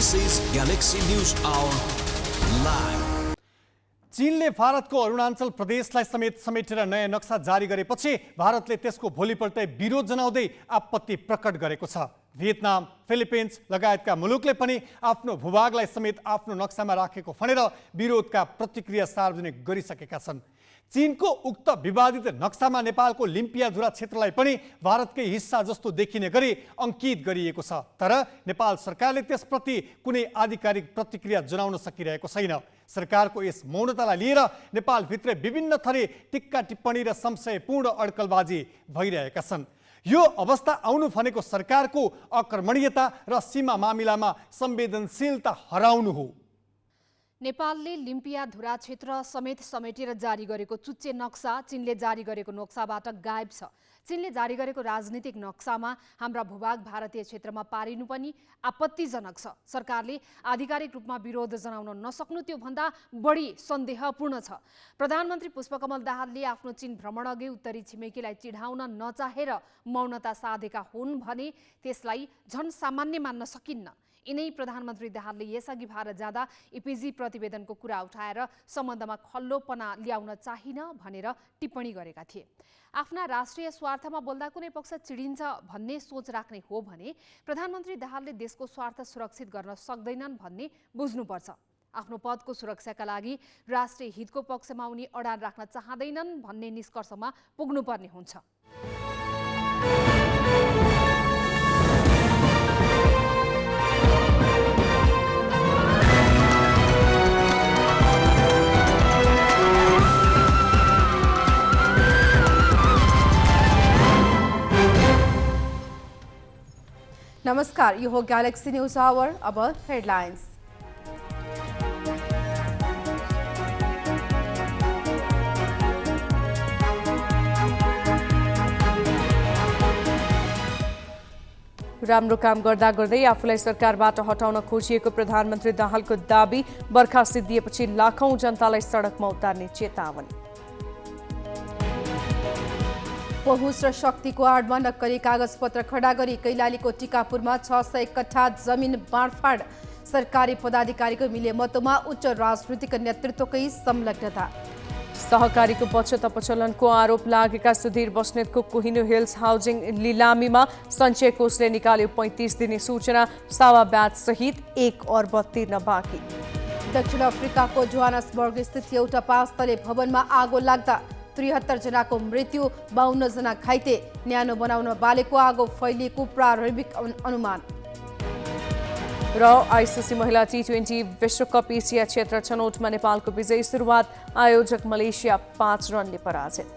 This is Galaxy News Hour Live. चीनले भारतको अरुणाञ्चल प्रदेशलाई समेटेर नयाँ नक्सा जारी गरेपछि भारतले त्यसको भोलिपल्टै विरोध जनाउँदै आपत्ति प्रकट गरेको छ। भियतनाम, फिलिपिन्स लगायतका मुलुकले पनि आफ्नो भूभागलाई समेत आफ्नो नक्सामा राखेको भनेर विरोधका प्रतिक्रिया सार्वजनिक गरिसकेका छन्। चीनको उक्त विवादित नक्सामा नेपालको लिम्पियाधुरा क्षेत्रलाई पनि भारतकै हिस्सा जस्तो देखिने गरी अंकित गरिएको छ। तर नेपाल सरकारले त्यसप्रति कुनै आधिकारिक प्रतिक्रिया जनाउन सकिरहेको छैन। सरकारको यस मौनतालाई लिएर नेपालभित्र विभिन्न थरी टिक्का टिप्पणी र संशयपूर्ण अड्कलबाजी भइरहेका छन्। यो अवस्था आउनु भनेको सरकारको अकर्मण्यता र सीमा मामिलामा संवेदनशीलता हराउनु हो। नेपालले लिम्पियाधुरा क्षेत्र समेटेर जारी गरेको चुच्चे नक्सा चीनले जारी गरेको नक्साबाट गायब छ। चीनले जारी गरेको राजनीतिक नक्सामा हाम्रा भूभाग भारतीय क्षेत्रमा पारिनु पनि आपत्तिजनक छ। सरकारले आधिकारिक रूपमा विरोध जनाउन नसक्नु त्यो भन्दा बढी सन्देहपूर्ण छ। प्रधानमन्त्री पुष्पकमल दाहालले आफ्नो चीन भ्रमण अघि उत्तरी छिमेकीलाई चिढाउन नचाहेर मौनता साधेका हुन् भने त्यसलाई झन सामान्य मान्न सकिन्न। यिनै प्रधानमन्त्री दाहालले यसअघि भारत जाँदा इपिजी प्रतिवेदनको कुरा उठाएर सम्बन्धमा खल्लोपना ल्याउन चाहिन भनेर टिप्पणी गरेका थिए। आफ्ना राष्ट्रिय स्वार्थमा बोल्दा कुनै पक्ष चिडिन्छ भन्ने सोच राख्ने हो भने प्रधानमन्त्री दाहालले देशको स्वार्थ सुरक्षित गर्न सक्दैनन् भन्ने बुझ्नुपर्छ। आफ्नो पदको सुरक्षाका लागि राष्ट्रिय हितको पक्षमा उनी अडान राख्न चाहँदैनन् भन्ने निष्कर्षमा पुग्नुपर्ने हुन्छ। नमस्कार, यो हो गैलेक्सी न्यूज आवर। अब हेडलाइंस। राम्रो काम गर्दा गर्दै आफूलाई सरकारबाट हटाउन खोजिएको प्रधानमन्त्री दाहालको दाबी। बर्खा सिद्धिएपछि लाखौं जनतालाई सडकमा उतार्ने चेतावनी। पहुँच र शक्तिको आडमा नक्कली कागजपत्र खडा गरी कैलालीको टिकापुरमा 600 कट्ठा जमिन बाँडफाँड। सरकारी पदाधिकारीको मिलेमतोमा उच्च राजनीतिक नेतृत्वकै संलग्नता। सहकारीको बचत अपचलनको आरोप लागेका सुधीर बस्नेतको कोहिनो हिल्स हाउसिङ लिलामीमा सञ्चय कोषले निकाल्यो 35 दिने सूचना। सावा ब्याज सहित 1 अर्ब तिर्न बाँकी। दक्षिण अफ्रिकाको जोहान्सबर्ग स्थित एउटा 5 तले भवनमा आगो लाग्दा 73 जनाको मृत्यु, 52 जना घाइते। न्यानो बनाउन बालेको आगो फैलिएको प्रारम्भिक अनुमान। र आइसिसी महिला टी20 विश्वकप एसिया क्षेत्र छनौटमा नेपालको विजयी सुरुवात। आयोजक मलेसिया 5 रनले पराजित।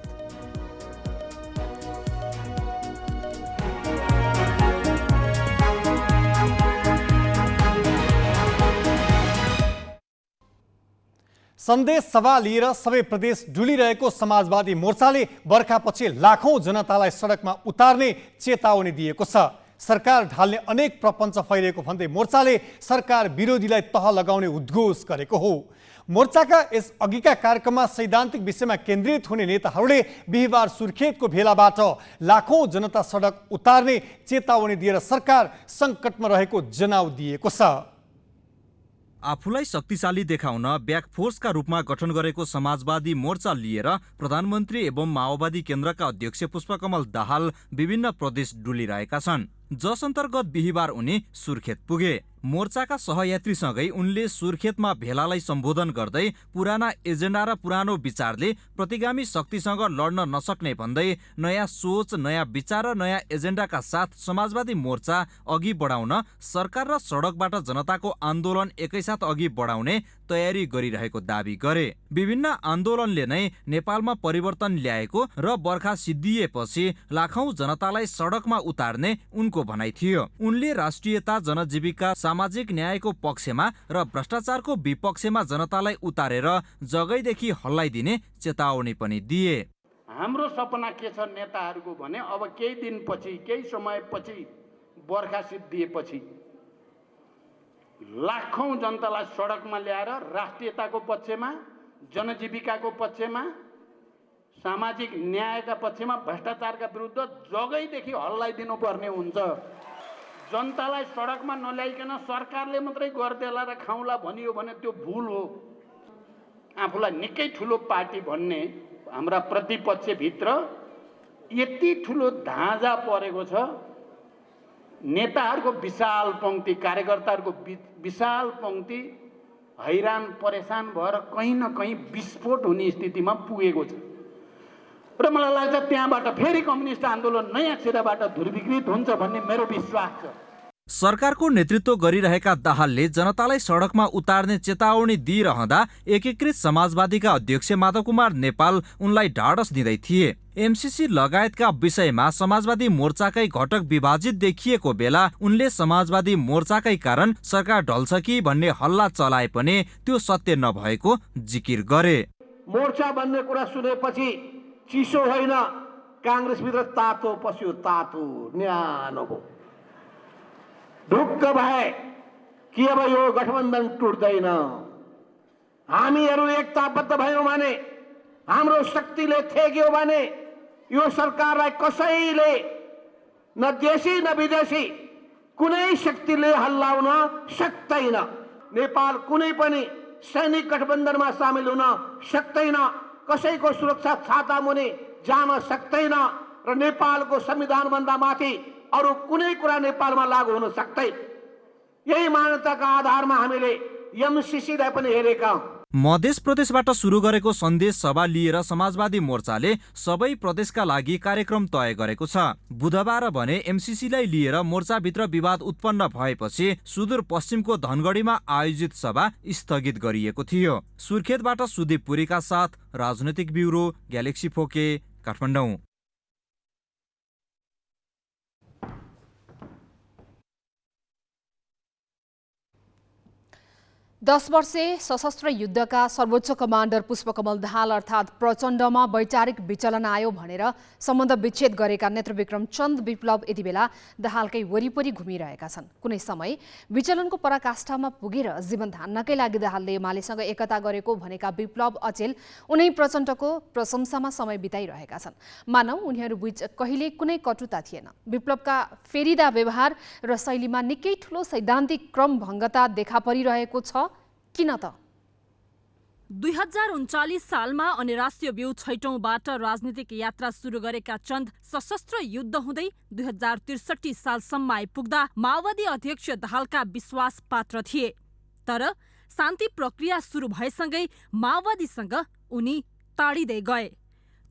सन्देश सभा लिएर सबै प्रदेश डुलिरहेको समाजवादी मोर्चाले बर्खापछि लाखौं जनतालाई सडकमा उतार्ने चेतावनी दिएको छ। सरकार ढाल्ने अनेक प्रपञ्च फैलिएको भन्दै मोर्चाले सरकार विरोधीलाई तह लगाउने उद्घोष गरेको हो। मोर्चाका यस अघिका कार्यक्रममा सैद्धान्तिक विषयमा केन्द्रित हुने नेताहरूले बिहिबार सुर्खेतको भेलाबाट लाखौं जनता सडक उतार्ने चेतावनी दिएर सरकार सङ्कटमा रहेको जनाउ दिएको छ। आफूलाई शक्तिशाली देखाउन ब्याकफोर्सका रूपमा गठन गरेको समाजवादी मोर्चा लिएर प्रधानमन्त्री एवं माओवादी केन्द्रका अध्यक्ष पुष्पकमल दाहाल विभिन्न प्रदेश डुलिरहेका छन्। जस अन्तर्गत बिहिबार उनी सुर्खेत पुगे। मोर्चाका सहयात्रीसँगै उनले सुर्खेतमा भेलालाई सम्बोधन गर्दै पुराना एजेन्डा र पुरानो विचारले प्रतिगामी शक्तिसँग लड्न नसक्ने भन्दै नयाँ सोच, नयाँ विचार र नयाँ एजेन्डाका साथ समाजवादी मोर्चा अघि बढाउन सरकार र सडकबाट जनताको आन्दोलन एकैसाथ अघि बढाउने तयारी गरिरहेको दावी गरे। विभिन्न आन्दोलनले नै नेपालमा परिवर्तन ल्याएको र बर्खा सिद्धिएपछि लाखौं जनतालाई सडकमा उतार्ने उनको भनाइ थियो। उनले राष्ट्रियता, जनजीविका, सामाजिक न्यायको पक्षमा र भ्रष्टाचारको विपक्षमा जनतालाई उतारेर जगैदेखि हल्लाइदिने चेतावनी पनि दिए। हाम्रो सपना के छ नेताहरूको भने अब केही दिनपछि, केही समयपछि बर्खा सिद्धिएपछि लाखौं जनतालाई सडकमा ल्याएर राष्ट्रियताको पक्षमा, जनजीविकाको पक्षमा, सामाजिक न्यायका पक्षमा, भ्रष्टाचारका विरुद्ध जगैदेखि हल्लाइदिनु पर्ने हुन्छ। जनतालाई सडकमा नल्याइकन सरकारले मात्रै गर्देला र खाउँला भनियो भने त्यो भुल हो। आफूलाई निकै ठुलो पार्टी भन्ने हाम्रा प्रतिपक्षभित्र यति ठुलो धाँजा परेको छ, नेताहरूको विशाल पङ्क्ति, कार्यकर्ताहरूको विशाल पङ्क्ति हैरान परेशान भएर कहीँ न कहीँ विस्फोट हुने स्थितिमा पुगेको छ र मलाई लाग्छ त्यहाँबाट फेरि कम्युनिस्ट आन्दोलन नयाँ सिराबाट ध्रुवीकृत हुन्छ भन्ने मेरो विश्वास छ। सरकारको नेतृत्व गरिरहेका दाहालले जनतालाई सडकमा उतार्ने चेतावनी दिइरहँदा एकीकृत समाजवादीका अध्यक्ष माधव कुमार नेपाल उनलाई ढाडस दिँदै थिए। एमसीसी लगायतका विषयमा समाजवादी मोर्चाकै घटक विभाजित देखिएको बेला उनले समाजवादी मोर्चाकै कारण सरकार ढल्छ कि भन्ने हल्ला चलाए पनि त्यो सत्य नभएको जिकिर गरे। मोर्चा भन्ने कुरा सुनेपछि चिसो होइन, काङ्ग्रेसभित्र तातो पस्यो, तातो न्यानो भयो। ढुक्क भए कि अब यो गठबन्धन टुट्दैन, हामीहरू एकताबद्ध भयौँ भने, हाम्रो शक्तिले थेग्यो भने यो सरकारलाई कसैले न देशी न विदेशी कुनै शक्तिले हल्लाउन सक्दैन। नेपाल कुनै पनि सैनिक गठबन्धनमा सामेल हुन सक्दैन, कसैको सुरक्षा छाता मुनि जान सक्दैन र नेपालको संविधानभन्दा माथि अरू कुनै कुरा नेपालमा लागू हुन सक्दैन। यही मान्यताका आधारमा हामीले एमसीसीलाई पनि हेरेका हौँ। मध्य प्रदेशबाट सुरु गरेको सन्देश सभा लिएर समाजवादी मोर्चाले सबै प्रदेशका लागि कार्यक्रम तय गरेको छ। बुधबार भने एमसीसीलाई लिएर मोर्चाभित्र विवाद उत्पन्न भएपछि सुदूरपश्चिमको धनगढीमा आयोजित सभा स्थगित गरिएको थियो। सुर्खेतबाट सुदीप पुरीका साथ राजनैतिक ब्युरो, ग्यालेक्सी फोके, काठमाडौँ। 10 वर्षे सशस्त्र युद्धका सर्वोच्च कमान्डर पुष्पकमल दाहाल अर्थात् प्रचण्डमा वैचारिक विचलन आयो भनेर सम्बन्ध विच्छेद गरेका नेत्रविक्रम चन्द विप्लव यति बेला दाहालकै वरिपरि घुमिरहेका छन्। कुनै समय विचलनको पराकाष्ठामा पुगेर जीवन धान्नकै लागि दाहालले एमालेसँग एकता गरेको भनेका विप्लव अचेल उनै प्रचण्डको प्रशंसामा समय बिताइरहेका छन्। मानौ उनीहरू बीच कहिले कुनै कटुता थिएन। विप्लवका फेरिदा व्यवहार र शैलीमा निकै ठूलो सैद्धान्तिक क्रमभङ्गता देखा परिरहेको छ किन त? 2039 सालमा अनि राष्ट्रिय व्यूह छैटौँबाट राजनीतिक यात्रा सुरु गरेका चन्द सशस्त्र युद्ध हुँदै 2063 सालसम्म आइपुग्दा माओवादी अध्यक्ष दाहालका विश्वास पात्र थिए। तर शान्ति प्रक्रिया सुरु भएसँगै माओवादीसँग उनी टाढिँदै गए।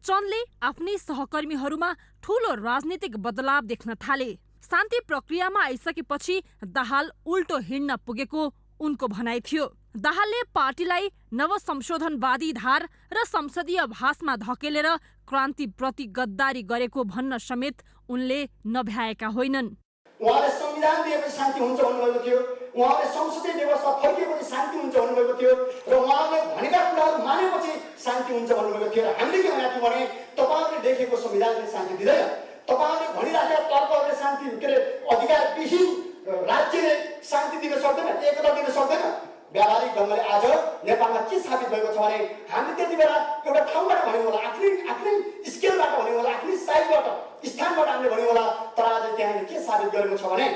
चन्दले आफ्नै सहकर्मीहरूमा ठूलो राजनीतिक बदलाव देख्न थाले। शान्ति प्रक्रियामा आइसकेपछि दाहाल उल्टो हिँड्न पुगेको उनको भनाइ थियो। दाहालले पार्टीलाई नवसंशोधनवादी धार र संसदीय भाषमा धकेलेर क्रान्तिप्रति गद्दारी गरेको भन्न समेत उनले नभ्याएका होइनन्। उहाँले संविधान दिएपछि शान्ति हुन्छ भन्नुभएको थियो, उहाँले संसदीय व्यवस्था फर्किएपछि शान्ति हुन्छ भन्नुभएको थियो र उहाँले भनेका कुराहरू मानेपछि शान्ति हुन्छ भन्नुभएको थियो। र हामीले के भनेको थियौँ भने तपाईँहरूले देखेको संविधानले शान्ति दिँदैन, तपाईँहरूले भनिराखेका तर्कहरूले शान्ति के अरे अधिकारविहीन राज्यले शान्ति दिन सक्दैन, एकता दिन सक्दैन। व्यावहारिक ढङ्गले आज नेपालमा के साबित भएको छ भने हामी त्यति बेला एउटा ठाउँबाट भन्यौँ होला, आफ्नै स्केलबाट भन्यौँ होला, आफ्नै साइडबाट स्थानबाट हामीले भन्यौँ होला। तर आज त्यहाँले के साबित गरेको छ भने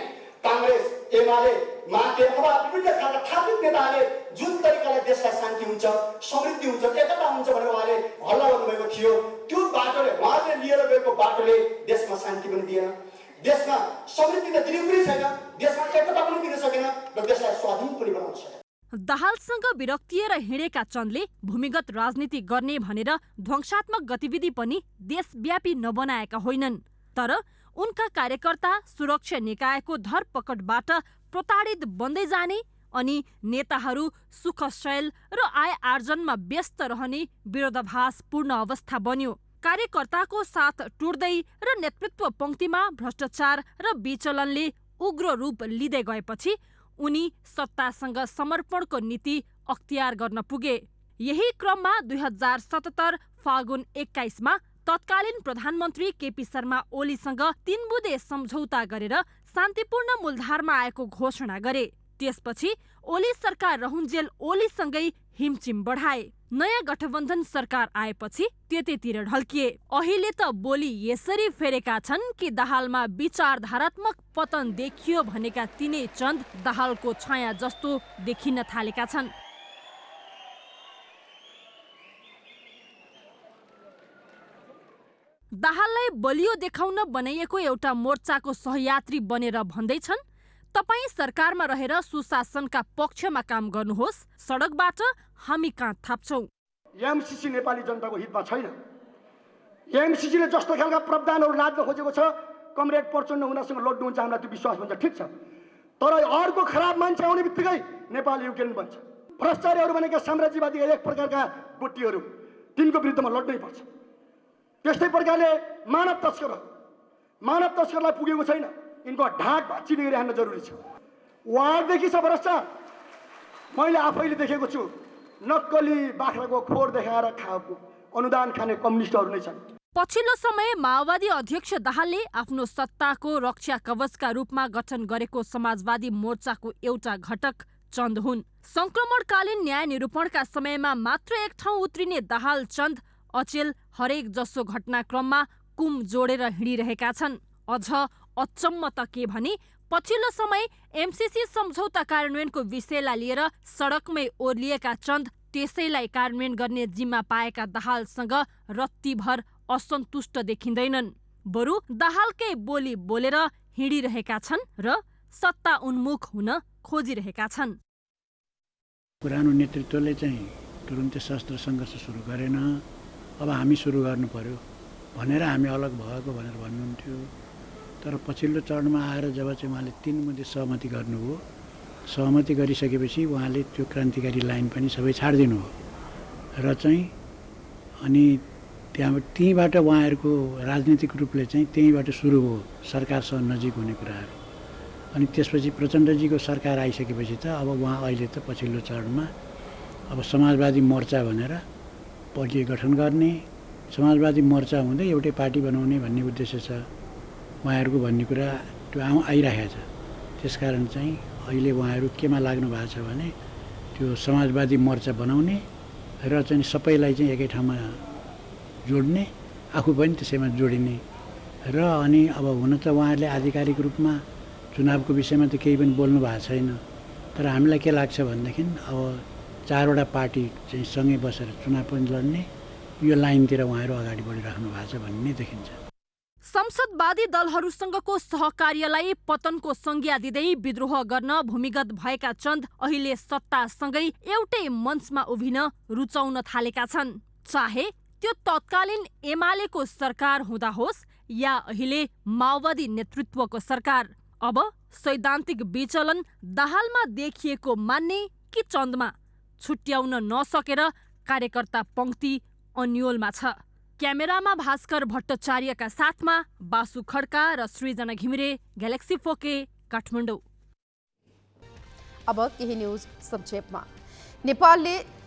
काङ्ग्रेस, एमाले, माके अथवा विभिन्न खालका थापित नेताहरूले जुन तरिकाले देशलाई शान्ति हुन्छ, समृद्धि हुन्छ, एकता हुन्छ भनेर उहाँले हल्ला गर्नुभएको थियो, त्यो बाटोले उहाँले लिएर गएको बाटोले देशमा शान्ति पनि दिएन, देशमा समृद्धि त दिनु पनि छैन, देशमा एकता पनि दिन सकेन र देशलाई स्वाधीन पनि बनाउन सकेन। दाहालसँग विरक्तिएर हिँडेका चन्दले भूमिगत राजनीति गर्ने भनेर ध्वंसात्मक गतिविधि पनि देशव्यापी नबनाएका होइनन्। तर उनका कार्यकर्ता सुरक्षा निकायको धरपकडबाट प्रताडित बन्दै जाने अनि नेताहरू सुखशैल र आय आर्जनमा व्यस्त रहने विरोधाभासपूर्ण अवस्था बन्यो। कार्यकर्ताको साथ टुट्दै र नेतृत्व पंक्तिमा भ्रष्टाचार र विचलनले उग्र रूप लिँदै गएपछि उनी सत्तासँग समर्पणको नीति अख्तियार गर्न पुगे। यही क्रममा 2077 फागुन 21 मा तत्कालीन प्रधानमन्त्री केपी शर्मा ओलीसँग 3 बुँदे सम्झौता गरेर शान्तिपूर्ण मूलधारमा आएको घोषणा गरे। त्यसपछि ओली सरकार रहुन्जेल ओलीसँगै हिमचिम बढाए। नयाँ गठबन्धन सरकार आएपछि त्यतैतिर ढल्किए। अहिले त बोली यसरी फेरेका छन् कि दाहालमा विचारधारात्मक पतन देखियो भनेका तिनै चन्द दाहालको छाया जस्तो देखिन थालेका छन्। दाहाललाई बलियो देखाउन बनाइएको एउटा मोर्चाको सहयात्री बनेर भन्दैछन्, तपाईँ सरकारमा रहेर सुशासनका पक्षमा काम गर्नुहोस्, सडकबाट हामी काँध थाप्छौँ। एमसीसी नेपाली जनताको हितमा छैन। एमसीसीले जस्तो खालका प्रावधानहरू लाद्न खोजेको छ, कमरेड प्रचण्ड उनीहरूसँग लड्नुहुन्छ, हामीलाई त्यो विश्वास हुन्छ, ठिक छ। तर अर्को खराब मान्छे आउने बित्तिकै नेपाल युक्रेन बन्छ। भ्रष्टाचारीहरू भनेका साम्राज्यवादीका एक प्रकारका गोटीहरू, तिनको विरुद्धमा लड्नै पर्छ। त्यस्तै प्रकारले मानव तस्करलाई पुगेको छैन, यिनको ढाक भाँचिने गरी हान्न जरुरी छ। उहाँदेखि छ भ्रष्टाचार। मैले आफैले देखेको छु, नक्कली बाख्राको खोर देखाएर अनुदान खाने कम्युनिस्टहरू नै छन्। पछिल्लो समय माओवादी अध्यक्ष दाहालले आफ्नो सत्ताको रक्षा कवचका रूपमा गठन गरेको समाजवादी मोर्चाको एउटा घटक चन्द हुन्। संक्रमणकालीन न्याय निरूपणका समयमा मात्र एक ठाउँ उत्रिने दाहाल चन्द अचेल हरेक जसो घटनाक्रममा कुम जोडेर हिँडिरहेका छन्। अझ अचम्म त के भने पछिल्लो समय एमसीसी सम्झौता कार्यान्वयनको विषयलाई लिएर सडकमै ओर्लिएका चन्द त्यसैलाई कार्यान्वयन गर्ने जिम्मा पाएका दाहालसँग रत्तीभर असन्तुष्ट देखिँदैनन्। बरु दाहालकै बोली बोलेर हिँडिरहेका छन् र सत्ता उन्मुख हुन खोजिरहेका छन्। पुरानो नेतृत्वले चाहिँ तुरुन्तै शस्त्र सङ्घर्ष सुरु गरेन, अब हामी सुरु गर्नु पर्यो भनेर हामी अलग भएको भनेर भन्नुहुन्थ्यो। तर पछिल्लो चरणमा आएर जब चाहिँ उहाँले 3 मुद्दे सहमति गर्नुभयो, सहमति गरिसकेपछि उहाँले त्यो क्रान्तिकारी लाइन पनि सबै छाडिदिनु हो र चाहिँ अनि त्यहीँबाट उहाँहरूको राजनीतिक रूपले चाहिँ त्यहीँबाट सुरु भयो सरकारसँग नजिक हुने कुराहरू। अनि त्यसपछि प्रचण्डजीको सरकार आइसकेपछि त अब उहाँ अहिले त पछिल्लो चरणमा अब समाजवादी मोर्चा भनेर पार्टी गठन गर्ने, समाजवादी मोर्चा हुँदै एउटै पार्टी बनाउने भन्ने उद्देश्य छ उहाँहरूको भन्ने कुरा त्यो आइरहेको छ। त्यसकारण चाहिँ अहिले उहाँहरू केमा लाग्नु भएको छ भने त्यो समाजवादी मोर्चा बनाउने र चाहिँ सबैलाई चाहिँ एकै ठाउँमा जोड्ने, आफू पनि त्यसैमा जोडिने र अनि अब हुन त उहाँहरूले आधिकारिक रूपमा चुनावको विषयमा त केही पनि बोल्नु भएको छैन। तर हामीलाई के लाग्छ भनेदेखि अब 4वटा पार्टी चाहिँ सँगै बसेर चुनाव पनि लड्ने यो लाइनतिर उहाँहरू अगाडि बढिराख्नु भएको छ भन्ने देखिन्छ। संसदवादी दलहरूसँगको सहकार्यलाई पतनको संज्ञा दिँदै विद्रोह गर्न भूमिगत भएका चन्द अहिले सत्तासँगै एउटै मञ्चमा उभिन रुचाउन थालेका छन्। चाहे त्यो तत्कालीन एमालेको सरकार हुँदा होस् या अहिले माओवादी नेतृत्वको सरकार। अब सैद्धान्तिक विचलन दाहालमा देखिएको मान्ने कि चन्दमा छुट्याउन नसकेर कार्यकर्ता पंक्ति अन्योलमा छ। क्यामेरामा भास्कर भट्टाचार्यका साथमा बासु खड्का र सृजना घिमिरे, ग्यालेक्सी 4K, काठमाडौँ। अब केही न्युज संक्षेपमा। नेपालले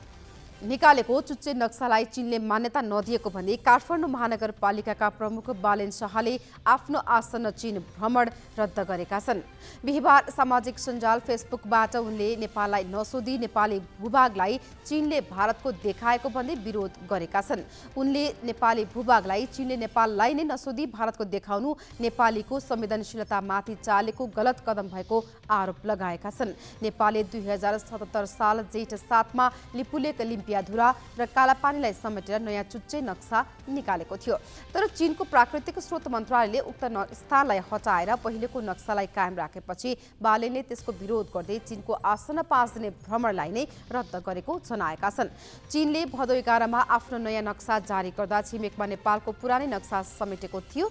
निकालेको चुच्चे नक्सालाई चीनले मान्यता नदिएको भन्दै काठमाडौँ महानगरपालिकाका प्रमुख बालेन शाहले आफ्नो आसन्न चीन भ्रमण रद्द गरेका छन्। बिहिबार सामाजिक सञ्जाल फेसबुकबाट उनले नेपाललाई नसोधी नेपाली भूभागलाई चीनले भारतको देखाएको भन्दै विरोध गरेका छन्। उनले नेपाली भूभागलाई चीनले नेपाललाई नै नसोधी भारतको देखाउनु नेपालीको संवेदनशीलतामाथि चालेको गलत कदम भएको आरोप लगाएका छन्। नेपालले 2077 साल जेठ 7 मा लिपुलेक लिम्पियाधुरा र कालापानीलाई समेटेर नयाँ चुच्चे नक्सा निकालेको थियो। तर चीनको प्राकृतिक स्रोत मन्त्रालयले उक्त स्थानलाई हटाएर पहिलेको नक्सालाई कायम राखेपछि बालेनले त्यसको विरोध गर्दै चीनको आसन्न 5 दिने भ्रमणलाई नै रद्द गरेको जनाएका छन्। चीनले भदौ 11 मा आफ्नो नयाँ नक्सा जारी गर्दा छिमेकमा नेपालको पुरानै नक्सा समेटेको थियो।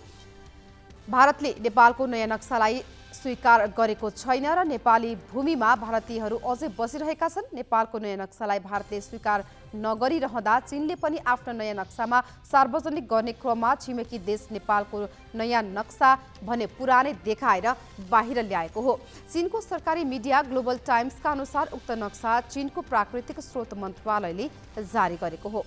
भारतले नेपालको नयाँ नक्सालाई स्वीकार गरेको छैन र नेपाली भूमिमा भारतीयहरू अझै बसिरहेका छन्। नेपालको नयाँ नक्सालाई भारतले स्वीकार नगरिरहँदा चीनले पनि आफ्नो नयाँ नक्सामा सार्वजनिक गर्ने क्रममा छिमेकी देश नेपालको नयाँ नक्सा भने पुरानै देखाएर बाहिर ल्याएको हो। चीनको सरकारी मिडिया ग्लोबल टाइम्सका अनुसार उक्त नक्सा चीनको प्राकृतिक स्रोत मन्त्रालयले जारी गरेको हो।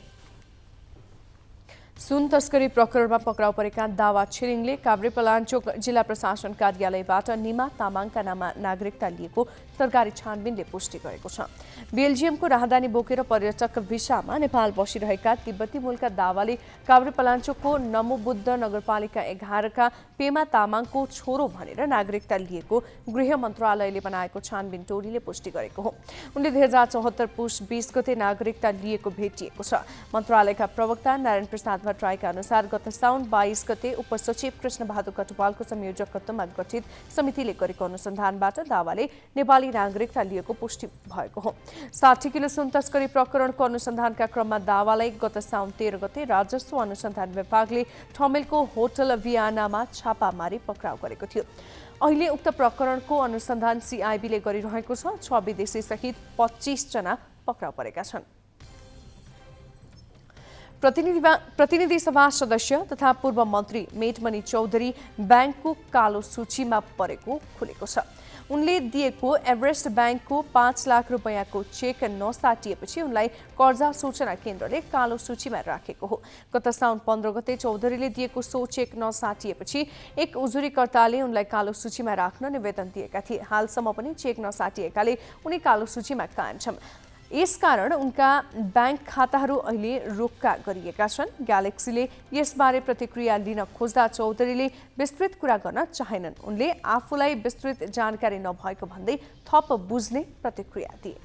सुन तस्करी प्रकरणमा पक्राउ परेका दावा छिरिङले काभ्रेपलाञ्चोक जिल्ला प्रशासन कार्यालयबाट निमा तामाङका नाममा नागरिकता लिएको सरकारी छानबिनले पुष्टि गरेको छ। बेल्जियमको राहदानी बोकेर पर्यटक भिसामा नेपाल बसिरहेका तिब्बती मूलका दावाले काभ्रेपलाञ्चोकको नमोबुद्ध नगरपालिका 11 का पेमा तामाङको छोरो भनेर नागरिकता लिएको गृह मन्त्रालयले बनाएको छानबिन टोलीले पुष्टि गरेको हो। उनले 2074 पुष 20 गते नागरिकता लिएको भेटिएको छ। मन्त्रालयका प्रवक्ता नारायण प्रसाद भट्टराईका अनुसार गत साउन 22 गते उपसचिव कृष्णबहादुर कटुवालको संयोजकत्वमा गठित समितिले गरेको अनुसन्धानबाट दावाले नेपाली नागरिकता लिएको पुष्टि भएको हो। 60 किलो सुन तस्करी प्रकरणको अनुसन्धानका क्रममा दावालाई गत साउन 13 गते राजस्व अनुसन्धान विभागले ठमेलको होटल वियानामा छापामारी पक्राउ गरेको थियो। अहिले उक्त प्रकरणको अनुसन्धान सीआईबीले गरिरहेको छ। 6 विदेशी सहित 25 जना पक्राउ परेका छन्। प्रतिनिधि सभा सदस्य तथा पूर्व मन्त्री मेटमणि चौधरी ब्याङ्कको कालो सूचीमा परेको खुलेको छ। उनले दिएको एभरेस्ट ब्याङ्कको 5 लाख रुपैयाँको चेक नसाटिएपछि उनलाई कर्जा सूचना केन्द्रले कालो सूचीमा राखेको हो। गत साउन 15 गते चौधरीले दिएको सो चेक नसाटिएपछि एक उजुरीकर्ताले उनलाई कालो सूचीमा राख्न निवेदन दिएका थिए। हालसम्म पनि चेक नसाटिएकाले उनी कालो सूचीमा कायम छन्। यसकारण उनका ब्याङ्क खाताहरू अहिले रोक्का गरिएका छन्। ग्यालेक्सीले यसबारे प्रतिक्रिया लिन खोज्दा चौधरीले विस्तृत कुरा गर्न चाहेनन्। उनले आफूलाई विस्तृत जानकारी नभएको भन्दै थप बुझ्ने प्रतिक्रिया दिए।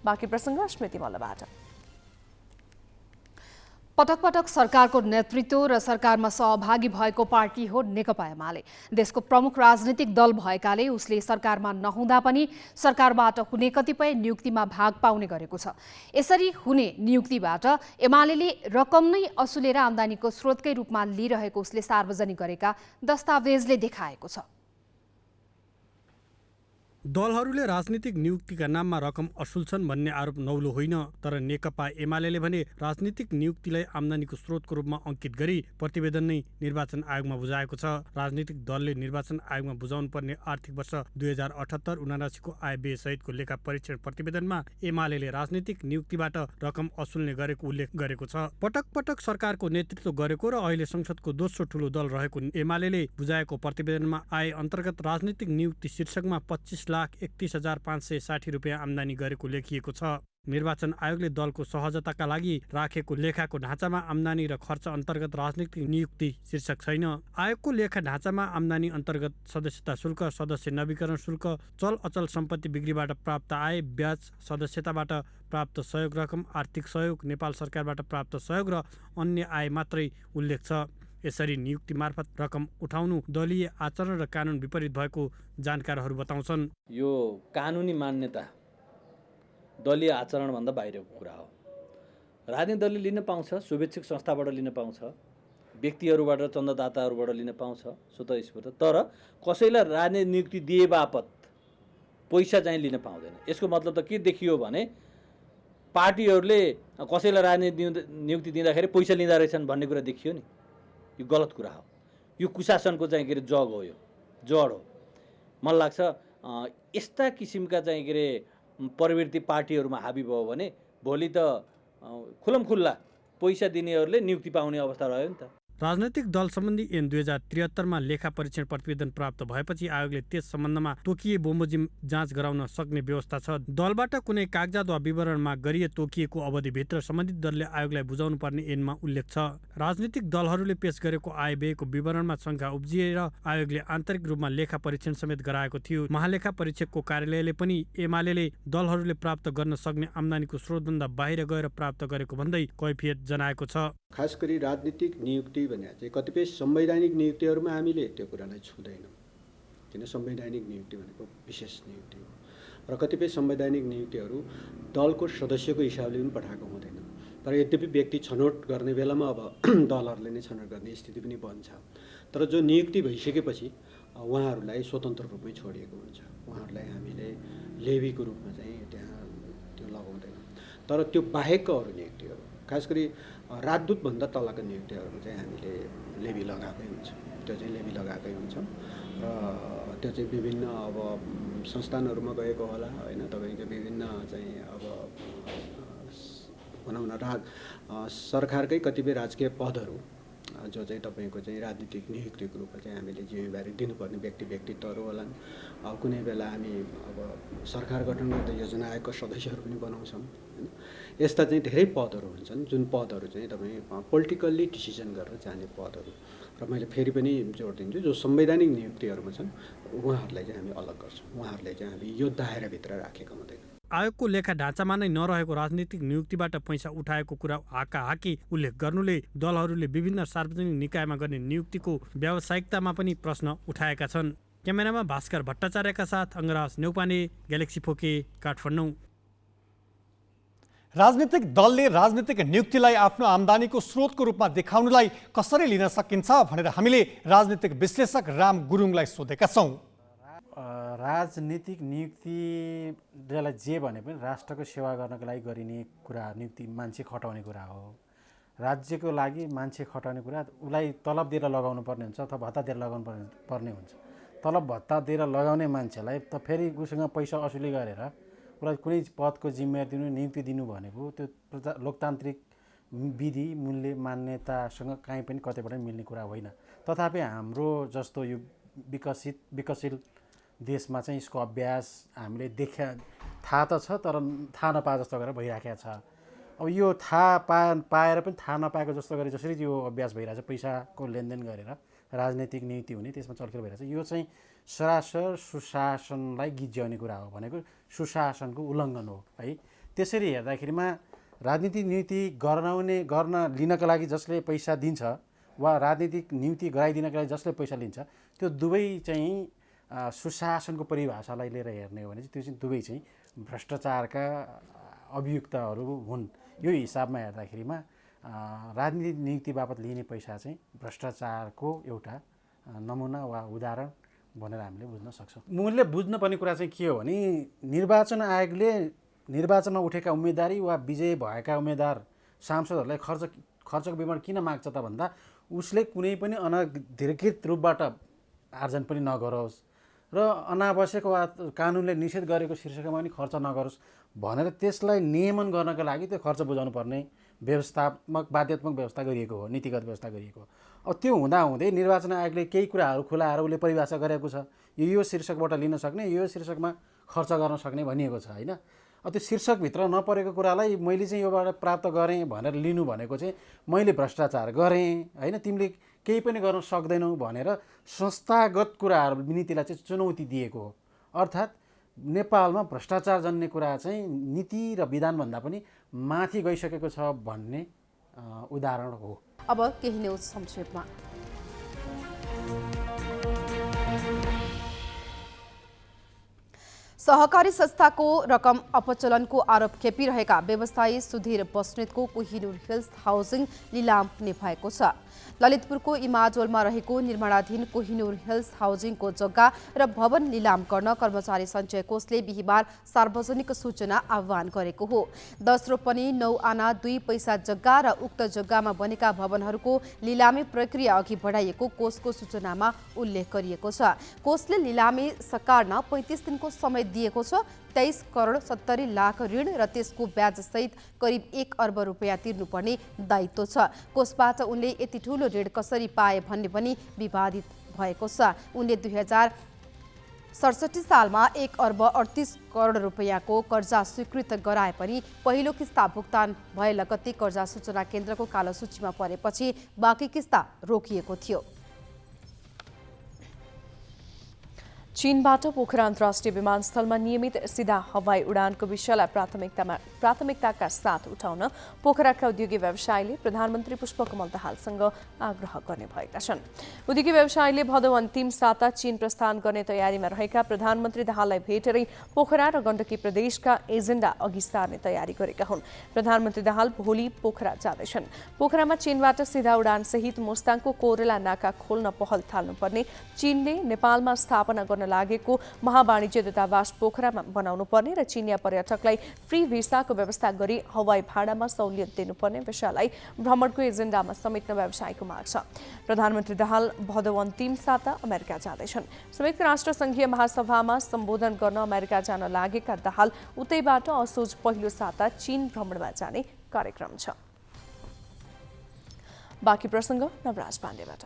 बाँकी प्रसङ्ग स्मृति मल्लबाट। पटक पटक सरकारको नेतृत्व र सरकारमा सहभागी भएको पार्टी हो नेकपा एमाले। देशको प्रमुख राजनीतिक दल भएकाले उसले सरकारमा नहुँदा पनि सरकारबाट हुने कतिपय नियुक्तिमा भाग पाउने गरेको छ। यसरी हुने नियुक्तिबाट एमालेले रकम नै असुलेर आम्दानीको स्रोतकै रूपमा लिइरहेको उसले सार्वजनिक गरेका दस्तावेजले देखाएको छ। दलहरूले राजनीतिक नियुक्तिका नाममा रकम असुल्छन् भन्ने आरोप नौलो होइन, तर नेकपा एमालेले भने राजनीतिक नियुक्तिलाई आम्दानीको स्रोतको रूपमा अंकित गरी प्रतिवेदन नै निर्वाचन आयोगमा बुझाएको छ। राजनीतिक दलले निर्वाचन आयोगमा बुझाउनु पर्ने आर्थिक वर्ष 2078-79 को आय व्यय सहितको लेखा परीक्षण प्रतिवेदनमा एमालेले राजनीतिक नियुक्तिबाट रकम असुल्ने गरेको उल्लेख गरेको छ। पटक पटक सरकारको नेतृत्व गरेको र अहिले संसदको दोस्रो ठूलो दल रहेको एमालेले बुझाएको प्रतिवेदनमा आय अन्तर्गत राजनीतिक नियुक्ति शीर्षकमा 25,31,560 रुपियाँ आम्दानी गरेको लेखिएको छ। निर्वाचन आयोगले दलको सहजताका लागि राखेको लेखाको ढाँचामा आम्दानी र खर्च अन्तर्गत राजनीतिक नियुक्ति शीर्षक छैन। आयोगको लेखा ढाँचामा आम्दानी अन्तर्गत सदस्यता शुल्क, सदस्य नवीकरण शुल्क, चल अचल सम्पत्ति बिक्रीबाट प्राप्त आय, ब्याज, सदस्यताबाट प्राप्त सहयोग रकम, आर्थिक सहयोग, नेपाल सरकारबाट प्राप्त सहयोग र अन्य आय मात्रै उल्लेख छ। यसरी नियुक्ति मार्फत रकम उठाउनु दलीय आचरण र कानुन विपरीत भएको जानकारहरू बताउँछन्। यो कानुनी मान्यता दलीय आचरणभन्दा बाहिरको कुरा हो। राजनीतिक दलले लिन पाउँछ, शुभेच्छुक संस्थाबाट लिन पाउँछ, व्यक्तिहरूबाट चन्ददाताहरूबाट लिन पाउँछ स्वतःस्फूर्त, तर कसैलाई राजनीतिक नियुक्ति दिए बापत पैसा चाहिँ लिन पाउँदैन। यसको मतलब त के देखियो भने पार्टीहरूले कसैलाई राजनीतिक नियुक्ति दिँदाखेरि पैसा लिँदा रहेछन् भन्ने कुरा देखियो नि। यो गलत कुरा हो। यो कुशासनको चाहिँ के अरे जग हो, यो जड हो। मलाई लाग्छ यस्ता किसिमका चाहिँ के अरे प्रवृत्ति पार्टीहरूमा हाबी भयो भने भोलि त खुल्लमखुल्ला पैसा दिनेहरूले नियुक्ति पाउने अवस्था रह्यो नि त। राजनैतिक दल सम्बन्धी ऐन 2073 मा लेखा परीक्षण प्रतिवेदन प्राप्त भएपछि आयोगले त्यस सम्बन्धमा तोकिए बमोजिम जाँच गराउन सक्ने व्यवस्था छ। दलबाट कुनै कागजात वा विवरणमा गरिए तोकिएको अवधिभित्र सम्बन्धित दलले आयोगलाई बुझाउनु पर्ने ऐनमा उल्लेख छ। राजनीतिक दलहरूले पेश गरेको आय व्ययको विवरणमा शङ्का उब्जिएर आयोगले आन्तरिक रूपमा लेखा परीक्षण समेत गराएको थियो। महालेखा परीक्षकको कार्यालयले पनि एमालेले दलहरूले प्राप्त गर्न सक्ने आम्दानीको स्रोतभन्दा बाहिर गएर प्राप्त गरेको भन्दै कैफियत जनाएको छ। खास गरी राजनीतिक नियुक्ति भने चाहिँ कतिपय संवैधानिक नियुक्तिहरूमा हामीले त्यो कुरालाई छुँदैनौँ, किन संवैधानिक नियुक्ति भनेको विशेष नियुक्ति हो र कतिपय संवैधानिक नियुक्तिहरू दलको सदस्यको हिसाबले पनि पठाएको हुँदैन। तर यद्यपि व्यक्ति छनौट गर्ने बेलामा अब दलहरूले नै छनौट गर्ने स्थिति पनि बन्छ। तर जो नियुक्ति भइसकेपछि उहाँहरूलाई स्वतन्त्र रूपमै छोडिएको हुन्छ। उहाँहरूलाई हामीले लेबीको रूपमा चाहिँ त्यहाँ त्यो लगाउँदैन। तर त्यो बाहेकका अरू नियुक्तिहरू, खास गरी राजदूतभन्दा तलका नियुक्तिहरू चाहिँ हामीले लेबी लगाएकै हुन्छ। त्यो चाहिँ लेबी लगाएकै हुन्छ र त्यो चाहिँ विभिन्न अब संस्थानहरूमा गएको होला होइन, तपाईँको विभिन्न चाहिँ अब भनौँ न सरकारकै कतिपय राजकीय पदहरू जो चाहिँ तपाईँको चाहिँ राजनीतिक नियुक्तिको रूपमा चाहिँ हामीले जिम्मेवारी दिनुपर्ने व्यक्तित्वहरू होलान्। कुनै बेला हामी अब सरकार गठन गर्दा योजना आयोगका सदस्यहरू पनि बनाउँछौँ होइन। यस्ता चाहिँ धेरै पदहरू हुन्छन् जुन पदहरू चाहिँ तपाईँ पोलिटिकल्ली डिसिजन गरेर जाने पदहरू। र मैले फेरि पनि जोड दिन्छु जो संवैधानिक नियुक्तिहरूमा छन् उहाँहरूलाई चाहिँ हामी अलग गर्छौँ, उहाँहरूलाई चाहिँ हामी यो दायराभित्र राखेका हुँदैन। आयोगको लेखा ढाँचामा नै नरहेको राजनीतिक नियुक्तिबाट पैसा उठाएको कुरा हाकाहाकी उल्लेख गर्नुले दलहरूले विभिन्न सार्वजनिक निकायमा गर्ने नियुक्तिको व्यावसायिकतामा पनि प्रश्न उठाएका छन्। क्यामेरामा भास्कर भट्टाचार्यका साथ अङ्गराज नेउपाने, ग्यालेक्सी फोके, काठमाडौँ। राजनीतिक दलले राजनीतिक नियुक्तिलाई आफ्नो आम्दानीको स्रोतको रूपमा देखाउनुलाई कसरी लिन सकिन्छ भनेर हामीले राजनीतिक विश्लेषक राम गुरुङलाई सोधेका छौँ। राजनीतिक नियुक्ति जसलाई जे भने पनि राष्ट्रको सेवा गर्नको लागि गरिने कुरा, नियुक्ति मान्छे खटाउने कुरा हो। राज्यको लागि मान्छे खटाउने कुरा उसलाई तलब दिएर लगाउनु पर्ने हुन्छ अथवा भत्ता दिएर लगाउनु पर्ने हुन्छ। तलब भत्ता दिएर लगाउने मान्छेलाई त फेरि उसँग पैसा असुली गरेर उसलाई कुनै पदको जिम्मेवारी दिनु, नियुक्ति दिनु भनेको त्यो लोकतान्त्रिक विधि मूल्य मान्यतासँग कहीँ पनि कतैबाट मिल्ने कुरा होइन। तथापि हाम्रो जस्तो यो विकसित देशमा चाहिँ यसको अभ्यास हामीले थाहा त छ, तर थाहा नपाए जस्तो गरेर भइराखेको छ। अब यो थाहा पाएर पनि थाहा नपाएको जस्तो गरी जसरी यो अभ्यास भइरहेछ, पैसाको लेनदेन गरेर राजनीतिक नियुक्ति हुने त्यसमा चर्केर भइरहेछ, यो चाहिँ सरासर सुशासनलाई गिज्याउने कुरा हो, भनेको सुशासनको उल्लङ्घन हो है। त्यसरी हेर्दाखेरिमा राजनीतिक नियुक्ति गर्न लिनका लागि जसले पैसा दिन्छ वा राजनीतिक नियुक्ति गराइदिनका लागि जसले पैसा लिन्छ, त्यो दुवै चाहिँ सुशासनको परिभाषालाई लिएर हेर्ने हो भने चाहिँ त्यो चाहिँ दुवै चाहिँ भ्रष्टाचारका अभियुक्तहरू हुन्। यो हिसाबमा हेर्दाखेरिमा राजनीतिक नियुक्ति बापत लिने पैसा चाहिँ भ्रष्टाचारको एउटा नमुना वा उदाहरण भनेर हामीले बुझ्न सक्छौँ। मूल्य बुझ्नुपर्ने कुरा चाहिँ के हो भने निर्वाचन आयोगले निर्वाचनमा उठेका उम्मेदवारी वा विजय भएका उम्मेदवार सांसदहरूलाई खर्चको विवरण किन माग्छ त भन्दा उसले कुनै पनि अनधिकृत रूपबाट आर्जन पनि नगरोस् र अनावश्यक वा कानुनले निषेध गरेको शीर्षकमा पनि खर्च नगरोस् भनेर त्यसलाई नियमन गर्नका लागि त्यो खर्च बुझाउनु पर्ने बाध्यात्मक व्यवस्था गरिएको हो, नीतिगत व्यवस्था गरिएको हो। अब त्यो हुँदाहुँदै निर्वाचन आयोगले केही कुराहरू खुलाएर उसले परिभाषा गरेको छ, यो शीर्षकबाट लिन सक्ने, यो शीर्षकमा खर्च गर्न सक्ने भनिएको छ होइन। अब त्यो शीर्षकभित्र नपरेको कुरालाई मैले चाहिँ योबाट प्राप्त गरेँ भनेर लिनु भनेको चाहिँ मैले भ्रष्टाचार गरेँ होइन, तिमीले केही पनि गर्न सक्दैनौ भनेर संस्थागत कुराहरू नीतिलाई चाहिँ चुनौती दिएको हो। अर्थात् नेपालमा भ्रष्टाचार जन्ने कुरा चाहिँ नीति र विधानभन्दा पनि माथि गइसकेको छ भन्ने उदाहरण हो। अब केही न्युज संक्षेपमा। सहकारी संस्थाको रकम अपचलनको आरोप खेपिरहेका व्यवसायी सुधीर बस्नेतको कोहिनुर हिल्स हाउसिङ लिलाम हुने भएको छ। ललितपुरको इमाजोलमा रहेको निर्माणाधीन कोहिनुर हिल्स हाउसिङको जग्गा र भवन लिलाम गर्न कर्मचारी सञ्चय कोषले बिहिबार सार्वजनिक सूचना आह्वान गरेको हो। 10 रोपनी 9 आना 2 पैसा जग्गा र उक्त जग्गामा बनेका भवनहरूको लिलामी प्रक्रिया अघि बढाइएको कोषको सूचनामा उल्लेख गरिएको छ। कोषले लिलामी सकार्न 35 दिनको समय दिएको छ। 23 करोड 70 लाख ऋण र त्यसको ब्याजसहित करिब 1 अर्ब रुपियाँ तिर्नुपर्ने दायित्व छ। कोषबाट उनले यति ठूलो ऋण कसरी पाए भन्ने पनि विवादित भएको छ। उनले 2067 सालमा 1 अर्ब 38 करोड रुपियाँको कर्जा स्वीकृत गराए पनि पहिलो किस्ता भुक्तान भए लगत्तै कर्जा सूचना केन्द्रको कालो सूचीमा परेपछि बाँकी किस्ता रोकिएको थियो। चीनबाट पोखरा अन्तर्राष्ट्रिय विमानस्थलमा नियमित सिधा हवाई उडानको विषयलाई प्राथमिकताका साथ उठाउन पोखराका उद्योगी व्यवसायीले प्रधानमन्त्री पुष्पकमल दाहालसँग आग्रह गर्ने भएका छन्। उद्योगी व्यवसायीले भदौ अन्तिम साता चीन प्रस्थान गर्ने तयारीमा रहेका प्रधानमन्त्री दाहाललाई भेटेरै पोखरा र गण्डकी प्रदेशका एजेन्डा अघि सार्ने तयारी गरेका हुन्। प्रधानमन्त्री दाहाल भोलि पोखरा जाँदैछन्। पोखरामा चीनबाट सिधा उडान सहित मुस्ताङको कोरेला नाका खोल्न पहल थाल्नुपर्ने, चीनले नेपालमा स्थापना गर्न लागेको महावाणिज्य दूतावास पोखरामा बनाउनु पर्ने र चीनिया पर्यटकलाई फ्री भिसाको व्यवस्था गरी हवाई भाडामा सहुलियत दिनुपर्ने विषयलाई भ्रमणको एजेन्डामा समेट्न व्यवसायको माग छ। प्रधानमन्त्री दाहाल भदौ अन्तिम साता अमेरिका जाँदैछन्। संयुक्त राष्ट्र संघीय महासभामा सम्बोधन गर्न अमेरिका जान लागेका दाहाल उतैबाट असोज पहिलो साता चीन भ्रमणमा जाने कार्यक्रम छ। बाँकी प्रसङ्ग नवराज पाण्डेबाट।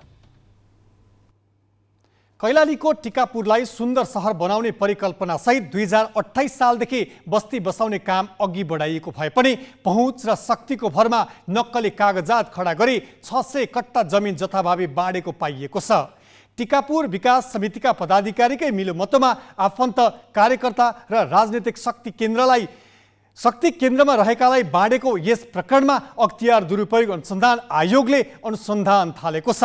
कैलालीको टिकापुरलाई सुन्दर सहर बनाउने परिकल्पनासहित 2028 सालदेखि बस्ती बसाउने काम अघि बढाइएको भए पनि पहुँच र शक्तिको भरमा नक्कली कागजात खडा गरी 600 कट्टा जमिन जथाभावी बाँडेको पाइएको छ। टिकापुर विकास समितिका पदाधिकारीकै मिलोमतोमा आफन्त कार्यकर्ता र राजनीतिक शक्ति केन्द्रमा रहेकालाई बाँडेको यस प्रकरणमा अख्तियार दुरुपयोग अनुसन्धान आयोगले अनुसन्धान थालेको छ।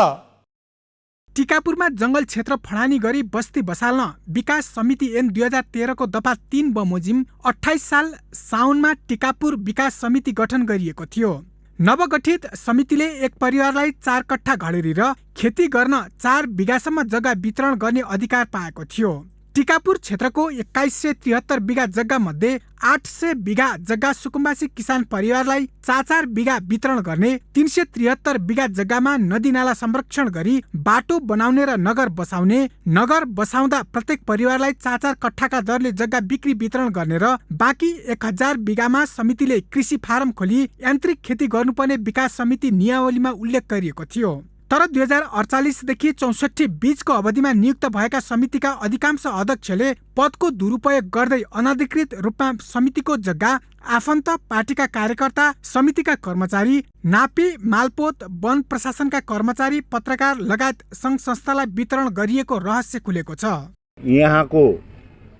टिकापुरमा जंगल क्षेत्र फडानी गरी बस्ती बसाल्न विकास समिति ऐन 2013 को दफा 3 बमोजिम 28 साल साउनमा टिकापुर विकास समिति गठन गरिएको थियो। नवगठित समितिले एक परिवारलाई 4 कट्ठा घडेरी र खेती गर्न 4 बिघासम्म जग्गा वितरण गर्ने अधिकार पाएको थियो। टिकापुर क्षेत्रको 2173 बिघा जग्गा मध्ये 800 बिघा जग्गा सुकुम्बासी किसान परिवारलाई 4 बिघा वितरण गर्ने, 373 बिघा जग्गामा नदी नाला संरक्षण गरी बाटो बनाउने र नगर बसाउने, नगर बसाउँदा प्रत्येक परिवारलाई 4 कट्ठाका दरले जग्गा बिक्री वितरण गर्ने र बाँकी 1000 बिघामा समितिले कृषि फारम खोली यान्त्रिक खेती गर्नुपर्ने विकास समिति नियावलीमा उल्लेख गरिएको थियो। तर 2048 देखि 64 बीचको अवधिमा नियुक्त भएका समितिका अधिकांश अध्यक्षले पदको दुरुपयोग गर्दै अनधिकृत रूपमा समितिको जग्गा आफन्त, पार्टीका कार्यकर्ता, समितिका कर्मचारी, नापी, मालपोत, वन प्रशासनका कर्मचारी, पत्रकार लगायत संघ संस्थालाई वितरण गरिएको रहस्य खुलेको छ। यहाँको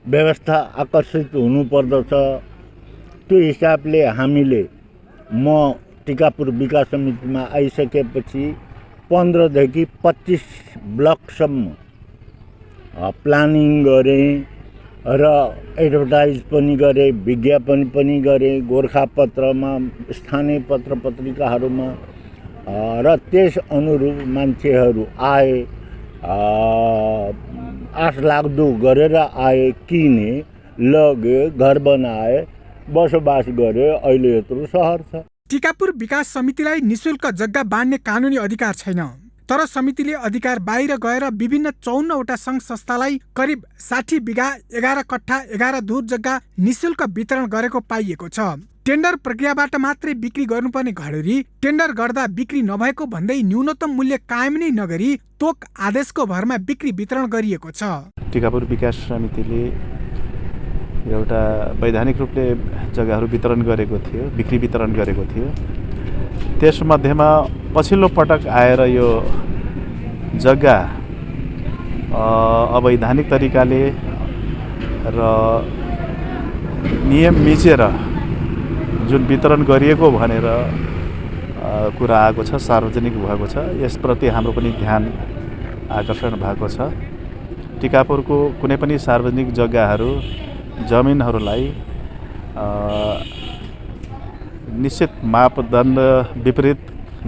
व्यवस्था आकर्षित हुनुपर्दछ। त्यो हिसाबले हामीले म टिकापुर विकास समितिमा आइसकेपछि 15 देखि 25 ब्लकसम्म प्लानिङ गरेँ र एडभर्टाइज पनि गरेँ, विज्ञापन पनि गरेँ गोरखापत्रमा, स्थानीय पत्र पत्रिकाहरूमा र त्यस अनुरूप मान्छेहरू आए, आश लाग्दो गरेर आए, किने, लगे, घर बनाए, बसोबास गरे। अहिले यत्रो सहर छ। टिकापुर विकास समितिलाई निशुल्क जग्गा बाँड्ने कानुनी अधिकार छैन। तर समितिले अधिकार बाहिर गएर विभिन्न 54वटा संघ संस्थालाई करिब 60 बिघा 11 कट्ठा 11 दूर जग्गा निशुल्क वितरण गरेको पाइएको छ। टेन्डर प्रक्रियाबाट मात्रै बिक्री गर्नुपर्ने घडेरी टेन्डर गर्दा बिक्री नभएको भन्दै न्यूनतम मूल्य कायम नै नगरी तोक आदेशको भरमा बिक्री वितरण गरिएको छ। टिकापुर विकास समितिले एउटा वैधानिक रूपले जग्गाहरू वितरण गरेको थियो, बिक्री वितरण गरेको थियो। त्यसमध्येमा पछिल्लो पटक आएर यो जग्गा अवैधानिक तरिकाले र नियम मिचेर जुन वितरण गरिएको भनेर कुरा आएको छ, सार्वजनिक भएको छ। यसप्रति हाम्रो पनि ध्यान आकर्षण भएको छ। टिकापुरको कुनै पनि सार्वजनिक जग्गाहरू, जमिनहरूलाई निश्चित मापदण्ड विपरीत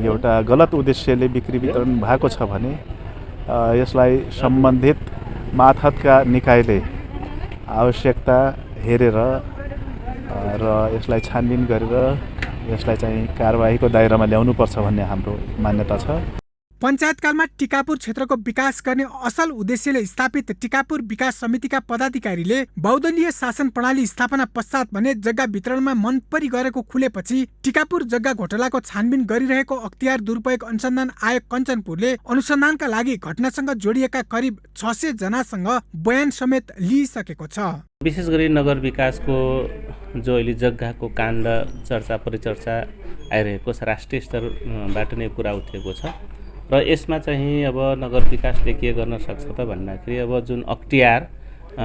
एउटा गलत उद्देश्यले बिक्री वितरण भएको छ भने यसलाई सम्बन्धित मातहतका निकायले आवश्यकता हेरेर र यसलाई छानबिन गरेर यसलाई चाहिँ कारबाहीको दायरामा ल्याउनुपर्छ भन्ने हाम्रो मान्यता छ। पञ्चायतकालमा टिकापुर क्षेत्रको विकास गर्ने असल उद्देश्यले स्थापित टिकापुर विकास समितिका पदाधिकारीले बहुदलीय शासन प्रणाली स्थापना पश्चात भने जग्गा वितरणमा मन परी गरेको खुलेपछि टिकापुर जग्गा घोटालाको छानबिन गरिरहेको अख्तियार दुरुपयोग अनुसन्धान आयोग कञ्चनपुरले अनुसन्धानका लागि घटनासँग जोडिएका करिब 600 जनासँग बयान समेत लिइसकेको छ। विशेष गरी नगर विकासको जो अहिले जग्गाको काण्ड चर्चा परिचर्चा आइरहेको छ, राष्ट्रिय स्तरबाट नै कुरा उठेको छ र यसमा चाहिँ अब नगर विकासले के गर्न सक्छ त भन्दाखेरि अब जुन अख्तियार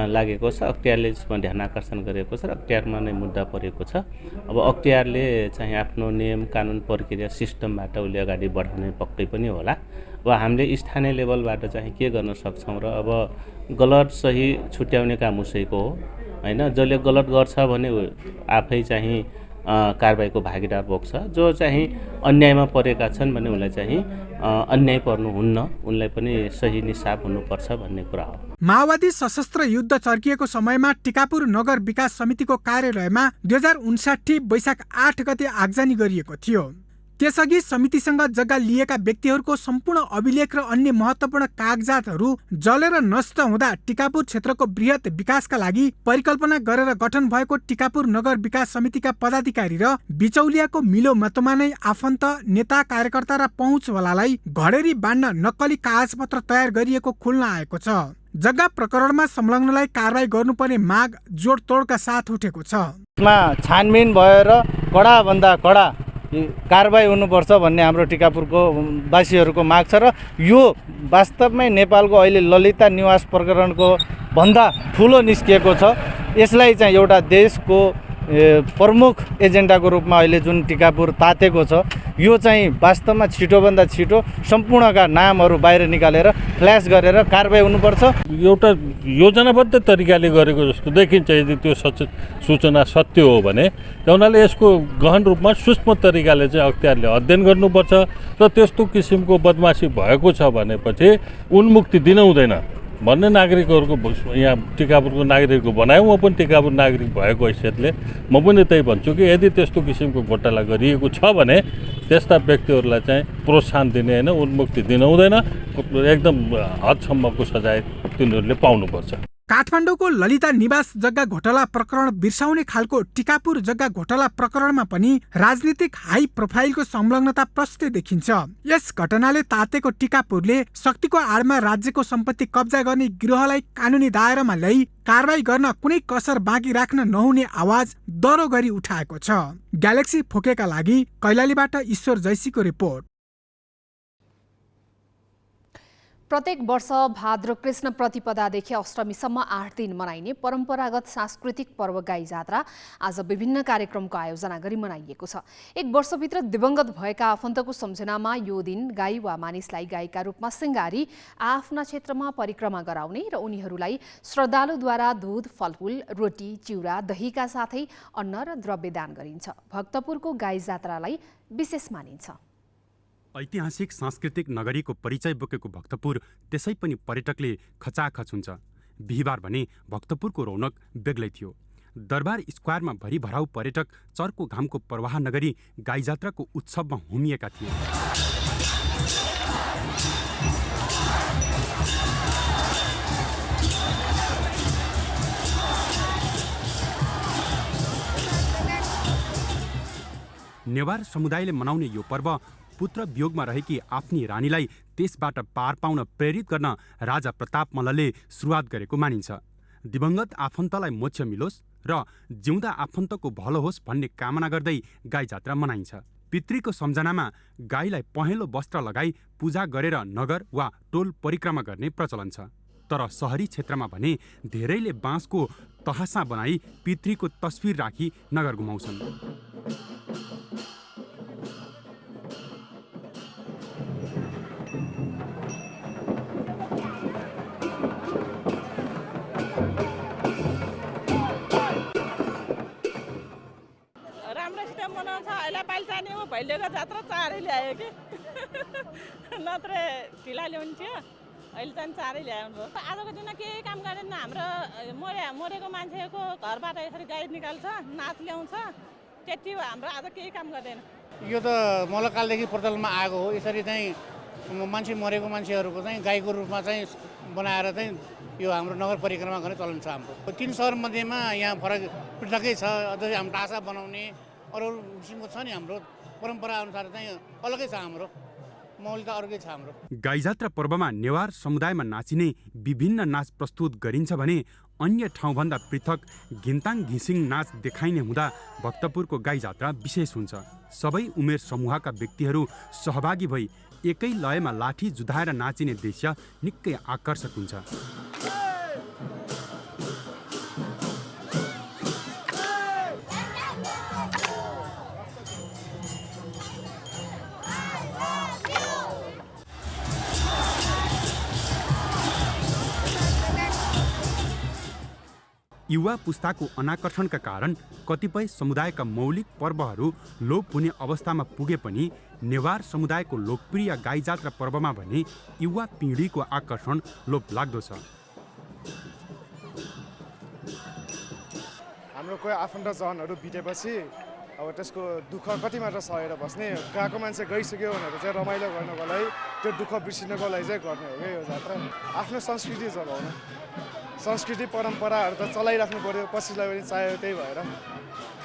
लागेको छ, अख्तियारले यसमा ध्यान आकर्षण गरेको छ र अख्तियारमा नै मुद्दा परेको छ। अब अख्तियारले चाहिँ आफ्नो नियम कानुन प्रक्रिया सिस्टमबाट उसले अगाडि बढाउने पक्कै पनि होला। अब हामीले स्थानीय लेभलबाट चाहिँ के गर्न सक्छौँ र अब गलत सही छुट्याउने काम उसैको हो हैन। जसले गलत गर्छ भने आफै चाहिँ कारबाहीको भागीदार बोक्छ। जो चाहिँ अन्यायमा परेका छन् भने उनलाई चाहिँ अन्याय पर्नु हुन्न, उनलाई पनि सही निसाब हुनुपर्छ भन्ने कुरा हो। माओवादी सशस्त्र युद्ध चर्किएको समयमा टिकापुर नगर विकास समितिको कार्यालयमा 2059 वैशाख 8 गते आगजनी गरिएको थियो। त्यसअघि समितिसँग जग्गा लिएका व्यक्तिहरूको सम्पूर्ण अभिलेख र अन्य महत्त्वपूर्ण कागजातहरू जलेर नष्ट हुँदा टिकापुर क्षेत्रको बृहत विकासका लागि परिकल्पना गरेर गठन भएको टिकापुर नगर विकास समितिका पदाधिकारी र बिचौलियाको मिलोमतोमा नै आफन्त, नेता, कार्यकर्ता र पहुँचवालालाई घडेरी बाँड्न नक्कली कागजपत्र तयार गरिएको खुल्न आएको छ। जग्गा प्रकरणमा संलग्नलाई कारबाही गर्नुपर्ने माग जोडतोडका साथ उठेको छ। छानबिन भएर कडाभन्दा कडा कारबाही हुनुपर्छ भन्ने हाम्रो टिकापुरको वासीहरूको माग छ र यो वास्तवमै नेपालको अहिले ललिता निवास प्रकरणको भन्दा ठुलो निस्किएको छ। यसलाई चाहिँ एउटा देशको प्रमुख एजेन्डाको रूपमा अहिले जुन टिकापुर तातेको छ, यो चाहिँ वास्तवमा छिटोभन्दा छिटो सम्पूर्णका नामहरू बाहिर निकालेर फ्ल्यास गरेर कारबाही हुनुपर्छ। एउटा योजनाबद्ध तरिकाले गरेको जस्तो देखिन्छ। यदि त्यो सूचना सत्य हो भने उनीहरूले यसको गहन रूपमा सूक्ष्म तरिकाले चाहिँ अख्तियारले अध्ययन गर्नुपर्छ र त्यस्तो किसिमको बदमासी भएको छ भनेपछि उन्मुक्ति दिन हुँदैन भन्ने नागरिकहरूको यहाँ टिकापुरको नागरिकको बनायो। म पनि टिकापुर नागरिक भएको हैसियतले म पनि त्यही भन्छु कि यदि त्यस्तो किसिमको घोटाला गरिएको छ भने त्यस्ता व्यक्तिहरूलाई चाहिँ प्रोत्साहन दिने होइन, उन्मुक्ति दिन हुँदैन। एकदम हदसम्मको सजाय तिनीहरूले पाउनुपर्छ। काठमाडौँको ललिता निवास जग्गा घोटाला प्रकरण बिर्साउने खालको टिकापुर जग्गा घोटाला प्रकरणमा पनि राजनीतिक हाई प्रोफाइलको संलग्नता प्रष्ट देखिन्छ। यस घटनाले तातेको टिकापुरले शक्तिको आडमा राज्यको सम्पत्ति कब्जा गर्ने गिरोहलाई कानुनी दायरामा ल्याई कारबाही गर्न कुनै कसर बाँकी राख्न नहुने आवाज दरो गरी उठाएको छ। ग्यालेक्सी फोकेका लागि कैलालीबाट ईश्वर जैसीको रिपोर्ट। प्रत्येक वर्ष भाद्र कृष्ण प्रतिपदादेखि अष्टमीसम्म 8 दिन मनाइने परम्परागत सांस्कृतिक पर्व गाई जात्रा आज विभिन्न कार्यक्रमको आयोजना गरी मनाइएको छ। एक वर्षभित्र दिवंगत भएका आफन्तको सम्झनामा यो दिन गाई वा मानिसलाई गाईका रूपमा सिंगारी आफ्ना क्षेत्रमा परिक्रमा गराउने र उनीहरूलाई श्रद्धालुद्वारा दूध, फलफूल, रोटी, चिउरा, दहीका साथै अन्न र द्रव्य दान गरिन्छ। भक्तपुरको गाई जात्रालाई विशेष मानिन्छ। ऐतिहासिक सांस्कृतिक नगरीको परिचय बोकेको भक्तपुर त्यसै पनि पर्यटकले खचाखच हुन्छ। बिहिबार भने भक्तपुरको रौनक बेग्लै थियो। दरबार स्क्वायरमा भरिभराउ पर्यटक चर्को घामको प्रवाह नगरी गाईजात्राको उत्सवमा हुमिएका थिए। नेवार समुदायले मनाउने यो पर्व पुत्र वियोगमा रहेकी आफ्नी रानीलाई त्यसबाट पार पाउन प्रेरित गर्न राजा प्रताप मल्लले सुरुवात गरेको मानिन्छ। दिवंगत आफन्तलाई मोक्ष मिलोस् र जिउँदा आफन्तको भलो होस् भन्ने कामना गर्दै गाई जात्रा मनाइन्छ। पितृको सम्झनामा गाईलाई पहेँलो वस्त्र लगाई पूजा गरेर नगर वा टोल परिक्रमा गर्ने प्रचलन छ। तर सहरी क्षेत्रमा भने धेरैले बाँसको तहसा बनाई पितृको तस्बिर राखी नगर घुमाउँछन्। भैलेको जात्रा चारै ल्यायो कि नत्र ढिला ल्याउँथ्यो, अहिले चाहिँ चारै ल्याउनु भयो। आजको दिन केही काम गरेन। हाम्रो मरेको मान्छेको घरबाट यसरी गाई निकाल्छ, नाच ल्याउँछ, त्यति हो। हाम्रो आज केही काम गर्दैन। यो त मल्लकालदेखि प्रचलनमा आएको हो। यसरी चाहिँ मान्छे मरेको मान्छेहरूको चाहिँ गाईको रूपमा चाहिँ बनाएर चाहिँ यो हाम्रो नगर परिक्रमा गर्ने चलन छ। हाम्रो 3 सहर मध्येमा यहाँ फरक पृथकै छ। अझै हाम्रो टासा बनाउने अरू किसिमको छ नि। हाम्रो परम्परा अनुसार चाहिँ अलगै छ। हाम्रो मौलिकता अर्कै छ। हाम्रो गाईजात्रा पर्वमा नेवार समुदायमा नाचिने विभिन्न नाच प्रस्तुत गरिन्छ भने अन्य ठाउँभन्दा पृथक घिन्ताङ घिसिङ नाच देखाइने हुँदा भक्तपुरको गाईजात्रा विशेष हुन्छ। सबै उमेर समूहका व्यक्तिहरू सहभागी भई एकै लयमा लाठी जुधाएर नाचिने दृश्य निकै आकर्षक हुन्छ। युवा पुस्ताको अनाकर्षणका कारण कतिपय समुदायका मौलिक पर्वहरू लोप हुने अवस्थामा पुगे पनि नेवार समुदायको लोकप्रिय गाई जात्रा पर्वमा भने युवा पिँढीको आकर्षण लोप लाग्दो छ। हाम्रो कोही आफन्त जनहरू बितेपछि अब त्यसको दुःख कति मात्र सहेर बस्ने, गएको मान्छे गइसक्यो भनेर चाहिँ रमाइलो गर्नको लागि त्यो दुःख बिर्सिनको लागि चाहिँ गर्ने हो क्या यो जात्रा। आफ्नो संस्कृति जगाउन, संस्कृति परम्पराहरू त चलाइराख्नु पर्यो, पछिलाई पनि चाह्यो, त्यही भएर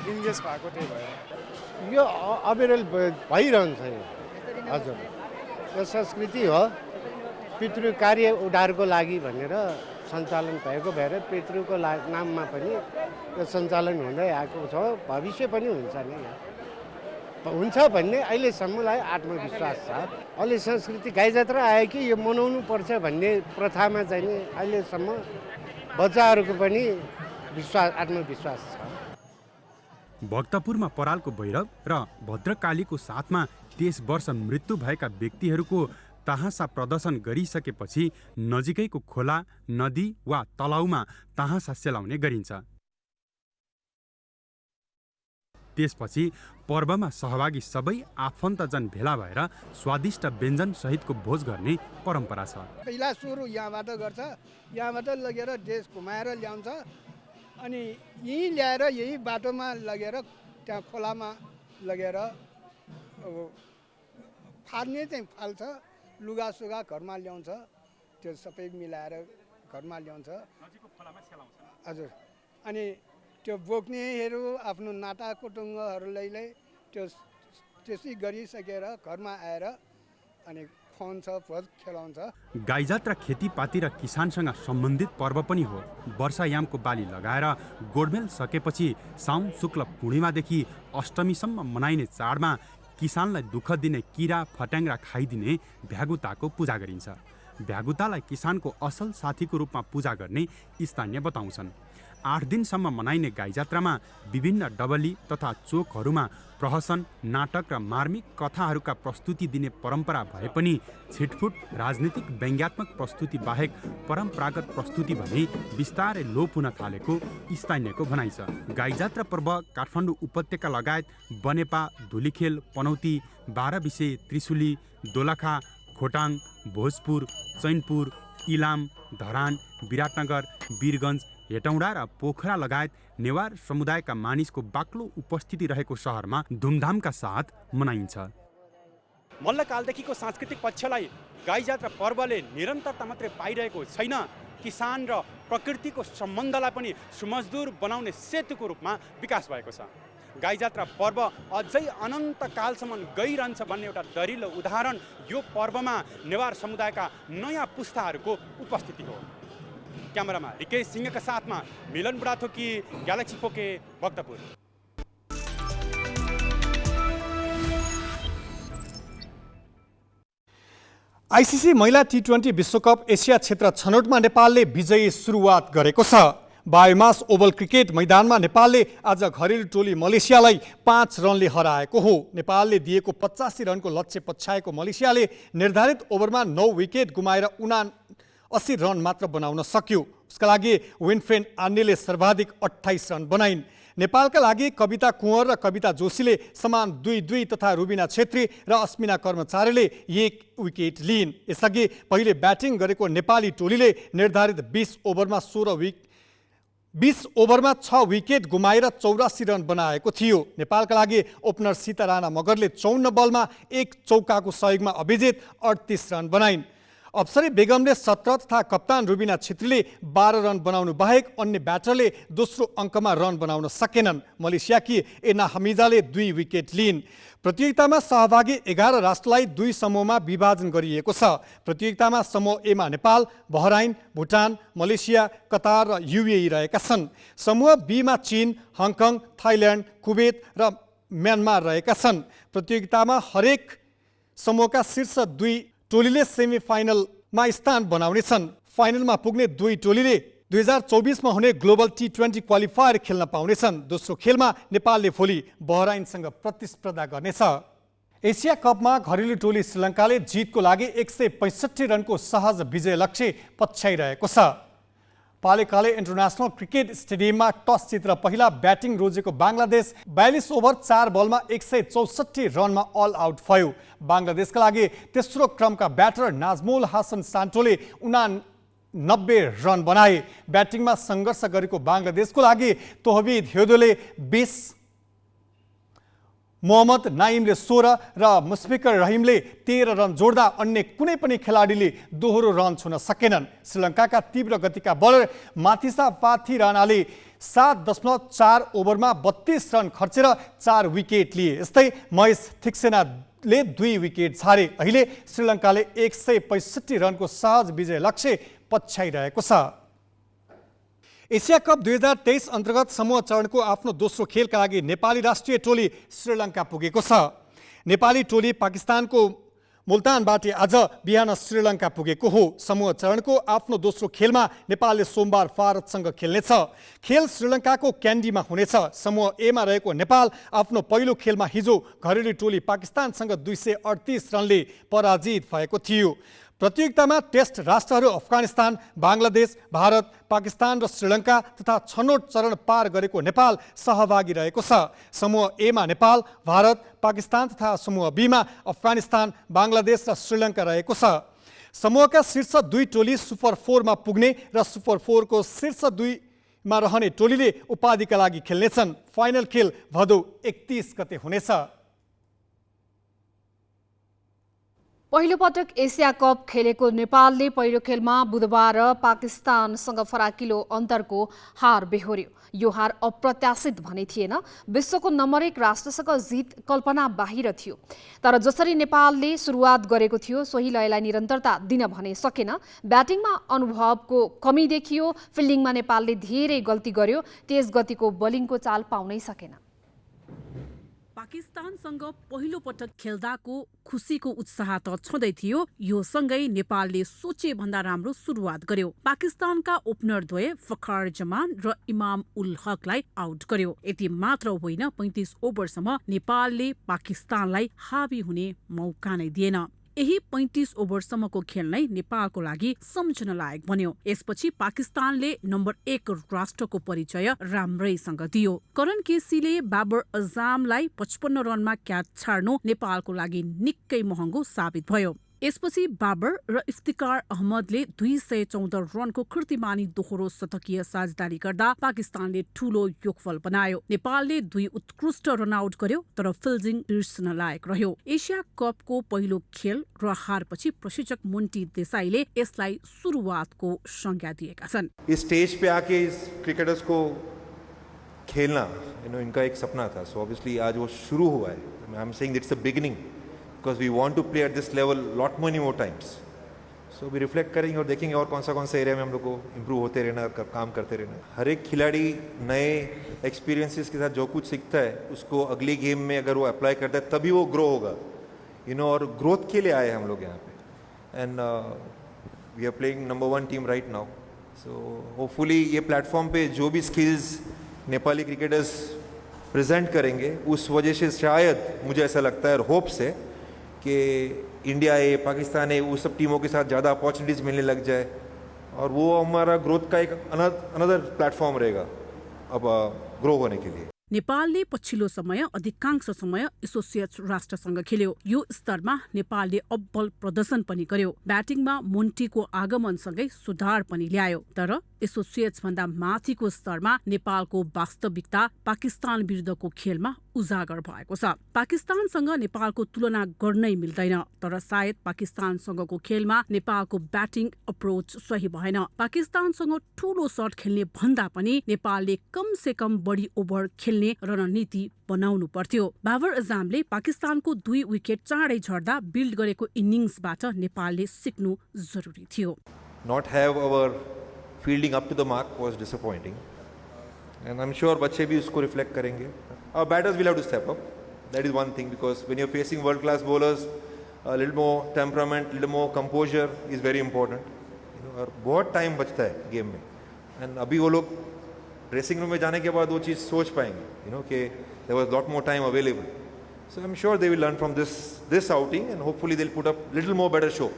इन्गेज भएको, त्यही भएर यो अविरल भइरहन्छ यो। हजुर, यो संस्कृति हो, पितृ कार्य उद्धारको लागि भनेर सञ्चालन भएको भएर पितृको नाममा पनि यो सञ्चालन हुँदै आएको छ, भविष्य पनि हुन्छ नै हुन्छ भन्ने अहिलेसम्मलाई आत्मविश्वास छ। अहिले संस्कृति गाई जात्रा आयो कि यो मनाउनु पर्छ भन्ने प्रथामा चाहिँ नि अहिलेसम्म बच्चाहरूको पनि आत्मविश्वास छ। भक्तपुरमा परालको भैरव र भद्रकालीको साथमा त्यस वर्ष मृत्यु भएका व्यक्तिहरूको तहाँसा प्रदर्शन गरिसकेपछि नजिकैको खोला, नदी वा तलाउमा तहाँसा सेलाउने गरिन्छ। त्यसपछि पर्वमा सहभागी सबै आफन्तजन भेला भएर स्वादिष्ट व्यञ्जन सहितको भोज गर्ने परम्परा छ। पहिला सुरु यहाँबाट गर्छ, यहाँबाट लगेर देश घुमाएर ल्याउँछ, अनि यहीँ ल्याएर यही बाटोमा लगेर त्यहाँ खोलामा लगेर फाल्ने चाहिँ फाल्छ, लुगासुगा घरमा ल्याउँछ, त्यो सबै मिलाएर घरमा ल्याउँछ। हजुर, अनि त्यो बोक्नेहरू आफ्नो नाता कुटुम्बहरूलाई त्यसै गरिसकेर घरमा आएर अनि खुवाउँछ, भोज खेलाउँछ। गाई जात्रा खेतीपाती र किसानसँग सम्बन्धित पर्व पनि हो। वर्षायामको बाली लगाएर गोडमेल सकेपछि साउन शुक्ल पूर्णिमादेखि अष्टमीसम्म मनाइने चाडमा किसानलाई दुःख दिने किरा फट्याङ्ग्रा खाइदिने भ्यागुताको पूजा गरिन्छ। भ्यागुतालाई किसानको असल साथीको रूपमा पूजा गर्ने स्थानीय बताउँछन्। 8 दिनसम्म मनाइने गाई जात्रामा विभिन्न डबली तथा चोकहरूमा प्रहसन, नाटक र मार्मिक कथाहरूका प्रस्तुति दिने परम्परा भए पनि छिटफुट राजनीतिक व्यङ्ग्यात्मक प्रस्तुति बाहेक परम्परागत प्रस्तुति भने बिस्तारै लोप हुन थालेको स्थानीयको भनाइ छ। गाई जात्रा पर्व काठमाडौँ उपत्यका लगायत बनेपा, धुलीखेल, पनौती, बाह्रविसे, त्रिशुली, दोलखा, खोटाङ, भोजपुर, चैनपुर, इलाम, धरान, विराटनगर, वीरगञ्ज, हेटौँडा र पोखरा लगायत नेवार समुदायका मानिसको बाक्लो उपस्थिति रहेको सहरमा धुमधामका साथ मनाइन्छ। मल्लकालदेखिको सांस्कृतिक पक्षलाई गाई जात्रा पर्वले निरन्तरता मात्रै पाइरहेको छैन, किसान र प्रकृतिको सम्बन्धलाई पनि सुमजदुर बनाउने सेतुको रूपमा विकास भएको छ। गाई जात्रा पर्व अझै अनन्त कालसम्म गइरहन्छ भन्ने एउटा दरिलो उदाहरण यो पर्वमा नेवार समुदायका नयाँ पुस्ताहरूको उपस्थिति हो। क्यामेरामा रिकेश सिंहका साथमा मिलन बुढाथोकी, ग्यालेक्सी फोके, भक्तपुर। आइसिसी महिला टी20 विश्वकप एसिया क्षेत्र छनौटमा नेपालले विजयी सुरुवात गरेको छ। बायोमास ओभल क्रिकेट मैदानमा नेपालले आज घरेलु टोली मलेसियालाई 5 रनले हराएको हो। नेपालले दिएको 85 रनको लक्ष्य पछ्याएको मलेसियाले निर्धारित ओभरमा 9 विकेट गुमाएर 79 रन मात्र बनाउन सक्यो। उसका लागि विनफ्रेड आन्नेले सर्वाधिक 28 रन बनाइन्। नेपालका लागि कविता कुँवर र कविता जोशीले समान 2-2 तथा रुबिना छेत्री र अस्मिना कर्मचारीले 1 विकेट लिइन्। यसअघि पहिले ब्याटिङ गरेको नेपाली टोलीले निर्धारित 20 ओभरमा 6 विकेट गुमाएर 84 रन बनाएको थियो। नेपालका लागि ओपनर सीता राणा मगरले 54 बलमा 1 चौकाको सहयोगमा अभिजित 38 रन बनाइन्। अप्सरी बेगमले 17 तथा कप्तान रुबिना छेत्रीले 12 रन बनाउनु बाहेक अन्य ब्याटरले दोस्रो अङ्कमा रन बनाउन सकेनन्। मलेसियाकी एना हमिजाले 2 विकेट लिइन्। प्रतियोगितामा सहभागी 11 राष्ट्रलाई 2 समूहमा विभाजन गरिएको छ। प्रतियोगितामा समूह एमा नेपाल, बहराइन, भुटान, मलेसिया, कतार र युएई रहेका छन्। समूह बीमा चीन, हङकङ, थाइल्यान्ड, कुवेत र म्यानमार रहेका छन्। प्रतियोगितामा हरेक समूहका शीर्ष 2 टोलीले सेमिफाइनलमा स्थान बनाउनेछन्। फाइनलमा पुग्ने 2 टोलीले 2024 हुने ग्लोबल टी20 क्वालिफायर खेल्न पाउनेछन्। दोस्रो खेलमा नेपालले भोलि बहराइनसँग प्रतिस्पर्धा गर्नेछ। एसिया कपमा घरेलु टोली श्रीलङ्काले जितको लागि 165 रनको सहज विजय लक्ष्य पछ्याइरहेको छ। पालेकाले इन्टरनेसनल क्रिकेट स्टेडियममा टस जितेर पहिला ब्याटिङ रोजेको बङ्गलादेश 42 ओभर 4 बलमा 164 रनमा अल आउट भयो। बङ्गलादेशका लागि तेस्रो क्रमका ब्याटर नाजमुल हासन सान्टोले 89 रन बनाए। ब्याटिङमा सङ्घर्ष गरेको बङ्गलादेशको लागि तोहविद हेदोले मोहम्मद नाइमले 16 र मुस्फिकर रहिमले 13 रन जोड्दा अन्य कुनै पनि खेलाडीले दोहोरो रन छुन सकेनन्। श्रीलङ्काका तीव्र गतिका बलर माथिसा पाथिरानाले 7.4 ओभरमा 32 रन खर्चेर 4 विकेट लिए। यस्तै महेश थिक्सेनाले 2 विकेट छाडे। अहिले श्रीलङ्काले 165 रनको सहज विजय लक्ष्य पछ्याइरहेको छ। एसिया कप 2023 अन्तर्गत समूह चरणको आफ्नो दोस्रो खेलका लागि नेपाली राष्ट्रिय टोली श्रीलङ्का पुगेको छ। नेपाली टोली पाकिस्तानको मुल्तानबाट आज बिहान श्रीलङ्का पुगेको हो। समूह चरणको आफ्नो दोस्रो खेलमा नेपालले सोमबार भारतसँग खेल्नेछ। खेल श्रीलङ्काको क्यान्डीमा हुनेछ। समूह एमा रहेको नेपाल आफ्नो पहिलो खेलमा हिजो घरेलु टोली पाकिस्तानसँग 238 रनले पराजित भएको थियो। प्रतियोगितामा टेस्ट राष्ट्रहरू अफगानिस्तान, बांग्लादेश, भारत, पाकिस्तान र श्रीलङ्का तथा छनौट चरण पार गरेको नेपाल सहभागी रहेको छ। समूह एमा नेपाल, भारत, पाकिस्तान तथा समूह बीमा अफगानिस्तान, बांग्लादेश र श्रीलङ्का रहेको छ। समूहका शीर्ष 2 टोली सुपर 4 मा पुग्ने र सुपर 4 को शीर्ष 2 मा रहने टोलीले उपाधिका लागि खेल्नेछन्। फाइनल खेल भदौ 31 गते हुनेछ। पहिलो पटक एसिया कप खेलेको नेपालले पहिलो खेलमा बुधबार पाकिस्तानसँग फराकिलो अन्तरको हार बेहोर्यो। यो हार अप्रत्याशित भने थिएन। विश्वको नम्बर 1 राष्ट्रसँग जित कल्पना बाहिर थियो। तर जसरी नेपालले सुरुवात गरेको थियो सोही लयलाई निरन्तरता दिन भने सकेन। ब्याटिङमा अनुभवको कमी देखियो। फिल्डिङमा नेपालले धेरै गल्ती गर्यो। तेज गतिको बोलिङको चाल पाउनै सकेन। पाकिस्तानसँग पहिलो पटक खेल्दाको खुसीको उत्साह त छँदै थियो। यो सँगै नेपालले सोचे भन्दा राम्रो सुरुवात गर्यो। पाकिस्तानका ओपनर द्वय फखर जमान र इमाम उल हकलाई आउट गर्यो। यति मात्र होइन, 35 ओभरसम्म नेपालले पाकिस्तानलाई हावी हुने मौका नै दिएन। यही 35 ओभरसम्मको खेल नै नेपालको लागि सम्झन लायक बन्यो। यसपछि पाकिस्तानले नम्बर 1 राष्ट्रको परिचय राम्रैसँग दियो। करण केसीले बाबर अजामलाई 55 रनमा क्याच छाड्नु नेपालको लागि निकै महँगो साबित भयो। यसपछि बाबर र इफ्तिकार अहमदले 214 रनको कीर्तिमानी दोहोरो शतकीय साझेदारी गर्दा पाकिस्तानले ठूलो योगफल बनायो। नेपालले 2 उत्कृष्ट रनआउट गर्यो, तर फिल्डिङ बिर्सन लायक रह्यो। एसिया कपको पहिलो खेल र हारपछि प्रशिक्षक मुन्टी देसाईले यसलाई सुरुवातको संज्ञा दिएका छन्। इस स्टेज पे आके इस क्रिकेटर्स को खेलना इनका एक सपना था। सो ऑब्वियसली आज वो शुरू हुआ है। I am saying it's the beginning because we want to play at this level lot many more times. So we reflect करेंगे और देखेंगे और कौन सा एरिया में हम लोग को इम्प्रूव होते रहना, काम करते रहना। हर एक खिलाड़ी नए एक्सपीरियंसेस के साथ जो कुछ सीखता है उसको अगली गेम में अगर वो अप्लाई करता है तभी वो ग्रो होगा, और ग्रोथ के लिए आए हम लोग यहाँ पे। And we are playing number 1 team right now. So hopefully ये प्लेटफॉर्म पे जो भी स्किल्स नेपाली क्रिकेटर्स प्रेजेंट करेंगे उस वजह से शायद मुझे ऐसा लगता है और होप से कि इंडिया है, पाकिस्तान है, वो सब टीमों के साथ ज़्यादा अपॉर्चुनिटीज़ मिलने लग जाए और वो हमारा ग्रोथ का एक अनदर प्लेटफॉर्म रहेगा अब ग्रो होने के लिए। नेपालले पछिल्लो समय अधिकांश समय एसोसिएट राष्ट्रसँग खेल्यो। यो स्तरमा नेपालले अब्बल प्रदर्शन पनि गर्यो। ब्याटिङमा मोन्टीको आगमनसँगै सुधार पनि ल्यायो। तर एसोसिएट्स भन्दा माथिको स्तरमा नेपालको वास्तविकता पाकिस्तान विरुद्धको खेलमा उजागर भएको छ। पाकिस्तानसँग नेपालको तुलना गर्नै मिल्दैन, तर सायद पाकिस्तानसँगको खेलमा नेपालको ब्याटिङ अप्रोच सही भएन। पाकिस्तानसँग ठूलो शट खेल्ने भन्दा पनि नेपालले कम से कम बढी ओभर खेल्ने रणनीति बनाउनु पर्थ्यो। बाबर अजामले पाकिस्तानको 2 विकेट चाँडै झर्दा बिल्ड गरेको इनिङ्सबाट नेपालले सिक्नु जरुरी थियो। Not have our fielding up to the mark was disappointing, and I'm sure बच्चे भी उसको reflect करेंगे. Our batters will have to step up. That is one thing, because when you're facing world-class bowlers, a little more temperament, little more composure is very important. और बहुत time बचता है game में, and अभी वो लोग dressing room में जाने के बाद वो चीज़ सोच पाएंगे, कि there was lot more time available. So I'm sure they will learn from this outing, and hopefully they'll put up little more better show.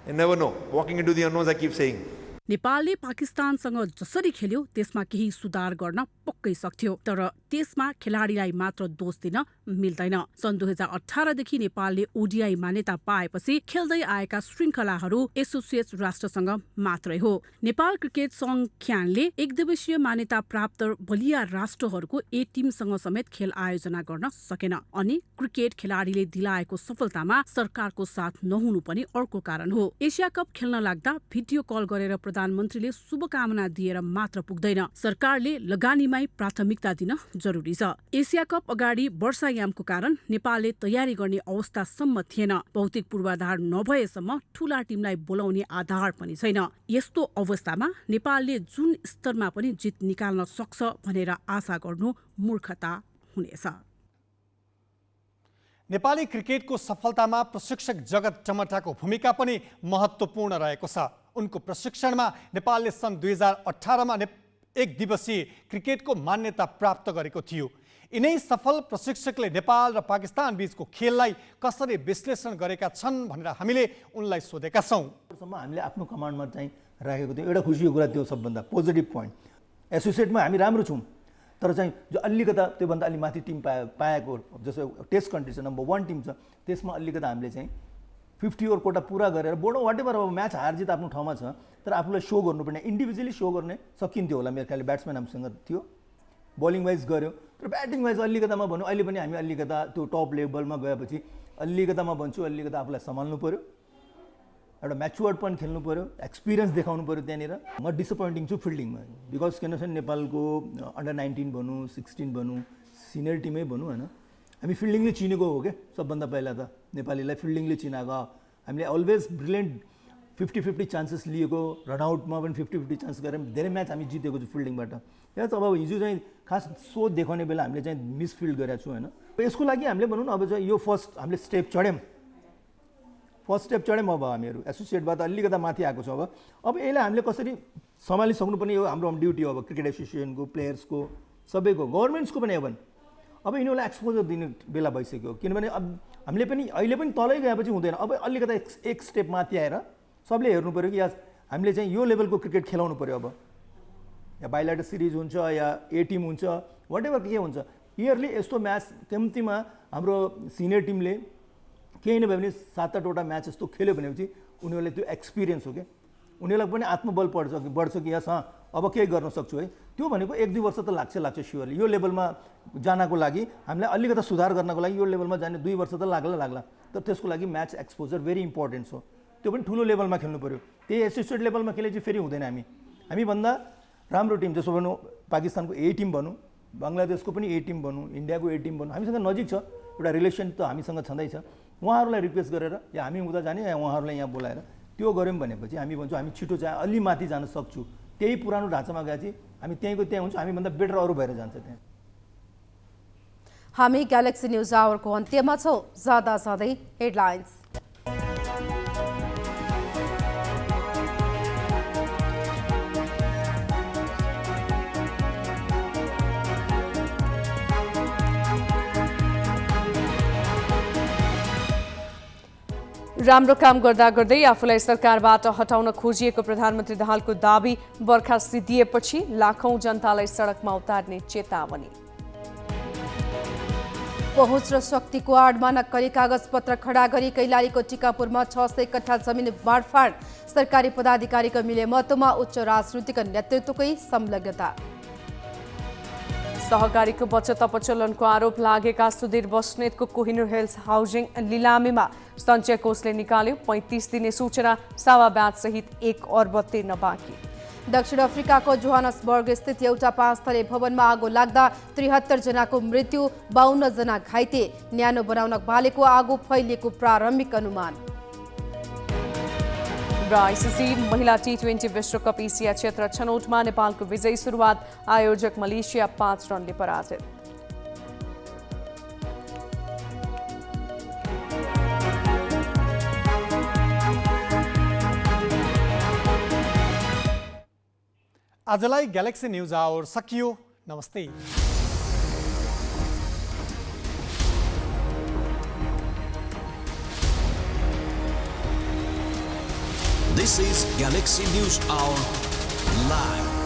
You never know. Walking into the unknowns, I keep saying. नेपालले पाकिस्तानसँग जसरी खेल्यो त्यसमा केही सुधार गर्न पक्कै सक्थ्यो, तर त्यसमा खेलाडीलाई मात्र दोष दिन मिल्दैन। सन् 2018 देखि नेपालले ओडिआई मान्यता पाएपछि खेल्दै आएका श्रृङ्खलाहरू एसोसिएट राष्ट्रसँग मात्रै हो। नेपाल क्रिकेट संघले एक दिवसीय मान्यता प्राप्त बलिया राष्ट्रहरूको ए टिमसँग समेत खेल आयोजना गर्न सकेन। अनि क्रिकेट खेलाडीले दिलाएको सफलतामा सरकारको साथ नहुनु पनि अर्को कारण हो। एसिया कप खेल्न लाग्दा भिडियो कल गरेर प्रधानमन्त्रीले शुभकामना दिएर मात्र पुग्दैन, सरकारले लगानीमै प्राथमिकता दिन जरुरी छ। एसिया कप अगाडि वर्षायामको कारण नेपालले तयारी गर्ने अवस्थासम्म थिएन। भौतिक पूर्वाधार नभएसम्म ठूला टिमलाई बोलाउने आधार पनि छैन। यस्तो अवस्थामा नेपालले जुन स्तरमा पनि जित निकाल्न सक्छ भनेर आशा गर्नु मूर्खता हुनेछ। नेपाली क्रिकेटको सफलतामा प्रशिक्षक जगत टमटाको भूमिका पनि महत्त्वपूर्ण रहेको छ। उनको प्रशिक्षणमा नेपालले सन् 2018मा एक दिवसीय क्रिकेटको मान्यता प्राप्त गरेको थियो। यिनै सफल प्रशिक्षकले नेपाल र पाकिस्तान बीचको खेललाई कसरी विश्लेषण गरेका छन् भनेर हामीले उनलाई सोधेका छौँ। हामीले आफ्नो कमान्डमा चाहिँ राखेको थियो। एउटा खुसीको कुरा त्यो सबभन्दा पोजिटिभ पोइन्ट, एसोसिएटमा हामी राम्रो छौँ, तर चाहिँ जो अलिकता त्योभन्दा अलि माथि टिम पाएको जस्तो टेस्ट कन्ट्री छ, नम्बर 1 टिम छ, त्यसमा अलिकता हामीले चाहिँ 50 ओभर कोटा पुरा गरेर बोर्ड वाट एभर अब म्याच हार जित आफ्नो ठाउँमा छ, तर आफूलाई सो गर्नुपर्ने इन्डिभिजुअली सो गर्ने सकिन्थ्यो होला। मेरो ख्यालले ब्याट्सम्यान हामीसँग थियो, बलिङ वाइज गऱ्यो, तर ब्याटिङ वाइज अलिकतामा भन्यो। अहिले पनि हामी अलिकता त्यो टप लेभलमा गएपछि अलिकतामा भन्छु अलिकता आफूलाई सम्हाल्नु पऱ्यो, एउटा म्याचुवर्ड पनि खेल्नु पऱ्यो, एक्सपिरियन्स देखाउनु पऱ्यो। त्यहाँनिर म डिसपोइन्टिङ छु फिल्डिङमा, बिकज किन छ नेपालको अन्डर 19 भनौँ 16 भनौँ सिनियर टिमै भनौँ होइन, हामी फिल्डिङले चिनेको हो क्या। सबभन्दा पहिला त नेपालीलाई फिल्डिङले चिनाएको। हामीले अलवेज ब्रिलियन्ट 50-50 चान्सेस लिएको, रनआउटमा पनि 50-50 चान्स गरेर धेरै म्याच हामी जितेको छु फिल्डिङबाट। यहाँ त अब हिजो चाहिँ खास सोच देखाउने बेला हामीले चाहिँ मिसफिल्ड गरेको छु होइन। यसको लागि हामीले भनौँ न अब चाहिँ यो फर्स्ट हामीले स्टेप चढ्यौँ, अब हामीहरू एसोसिएटबाट अलिकता माथि आएको छौँ। अब यसलाई हामीले कसरी सम्हालिसक्नुपर्ने यो हाम्रो ड्युटी हो। अब क्रिकेट एसोसिएसनको, प्लेयर्सको, सबैको, गभर्मेन्ट्सको पनि अब यिनीहरूलाई एक्सपोजर दिने बेला भइसक्यो। किनभने अब हामीले पनि अहिले पनि तलै गएपछि हुँदैन। अब अलिकता एक स्टेप माथि आएर सबले हेर्नु पऱ्यो कि हामीले चाहिँ यो लेभलको क्रिकेट खेलाउनु पऱ्यो। अब या बाइलेटर सिरिज हुन्छ या ए टिम हुन्छ, वाट एभर के हुन्छ, इयरली यस्तो म्याच कम्तीमा हाम्रो सिनियर टिमले केही नभए पनि 7-8वटा म्याच यस्तो खेल्यो भनेपछि उनीहरूले त्यो एक्सपिरियन्स हो क्या, उनीहरूलाई पनि आत्मबल बढ्छ कि यस अब केही गर्न सक्छु है। त्यो भनेको 1-2 वर्ष त लाग्छ स्योरली। यो लेभलमा जानको लागि हामीलाई अलिकता सुधार गर्नको लागि यो लेभलमा जाने 2 वर्ष त लाग्ला, तर त्यसको लागि म्याच एक्सपोजर भेरी इम्पोर्टेन्ट हो। त्यो पनि ठुलो लेभलमा खेल्नु पऱ्यो। त्यही एसोसिएट लेभलमा खेले चाहिँ फेरि हुँदैन। हामीभन्दा राम्रो टिम जसो भनौँ पाकिस्तानको ए टिम भनौँ, बङ्गलादेशको पनि ए टिम भनौँ, इन्डियाको ए टिम भनौँ, हामीसँग नजिक छ, एउटा रिलेसन त हामीसँग छँदैछ। उहाँहरूलाई रिक्वेस्ट गरेर या हामी उता जाने या उहाँहरूलाई यहाँ बोलाएर त्यो गऱ्यौँ भनेपछि हामी भन्छौँ हामी छिटो चाहिँ अलि माथि जान सक्छु। त्यही पुरानो ढाँचामा गएपछि हामी त्यहीँको त्यहाँ हुन्छौँ, हामीभन्दा बेटर अरू भएर जान्छ त्यहाँ। हामी ग्यालेक्सी न्युज आवरको अन्त्यमा छौँ। जाँदै हेडलाइन्स। राम्रो काम गर्दा गर्दै आफूलाई सरकारबाट हटाउन खोजिएको प्रधानमन्त्री दाहालको दाबी, बर्खा सिद्धिएपछि लाखौं जनतालाई सडकमा उतार्ने चेतावनी। पहुँच र शक्तिको आडमा नक्कली कागजपत्र खडा गरी कैलालीको टिकापुरमा 600 कट्ठा जमिन बाँडफाँड, सरकारी पदाधिकारीको मिलेमतोमा उच्च राजनीतिक नेतृत्वकै संलग्नता। सहकारीको बचत अपचलनको आरोप लागेका सुधीर बस्नेतको कोहिनूर हिल्स हाउसिङ लिलामीमा सञ्चय कोषले निकाल्यो 35 दिने सूचना, सावा ब्याज सहित 1 अर्ब तिर्न बाँकी। दक्षिण अफ्रिकाको जोहानसबर्ग स्थित एउटा 5 तले भवनमा आगो लाग्दा 73 जनाको मृत्यु, 52 जना घाइते, न्यानो बनाउन बालेको आगो फैलिएको प्रारम्भिक अनुमान। र आइसिसी महिला T20 विश्वकप एसिया क्षेत्र छनौटमा नेपालको विजयी सुरुवात, आयोजक मलेसिया 5 रनले पराजित। आजलाई ग्यालेक्सी न्युज आवर सकियो। नमस्ते। This is Galaxy News Hour Live.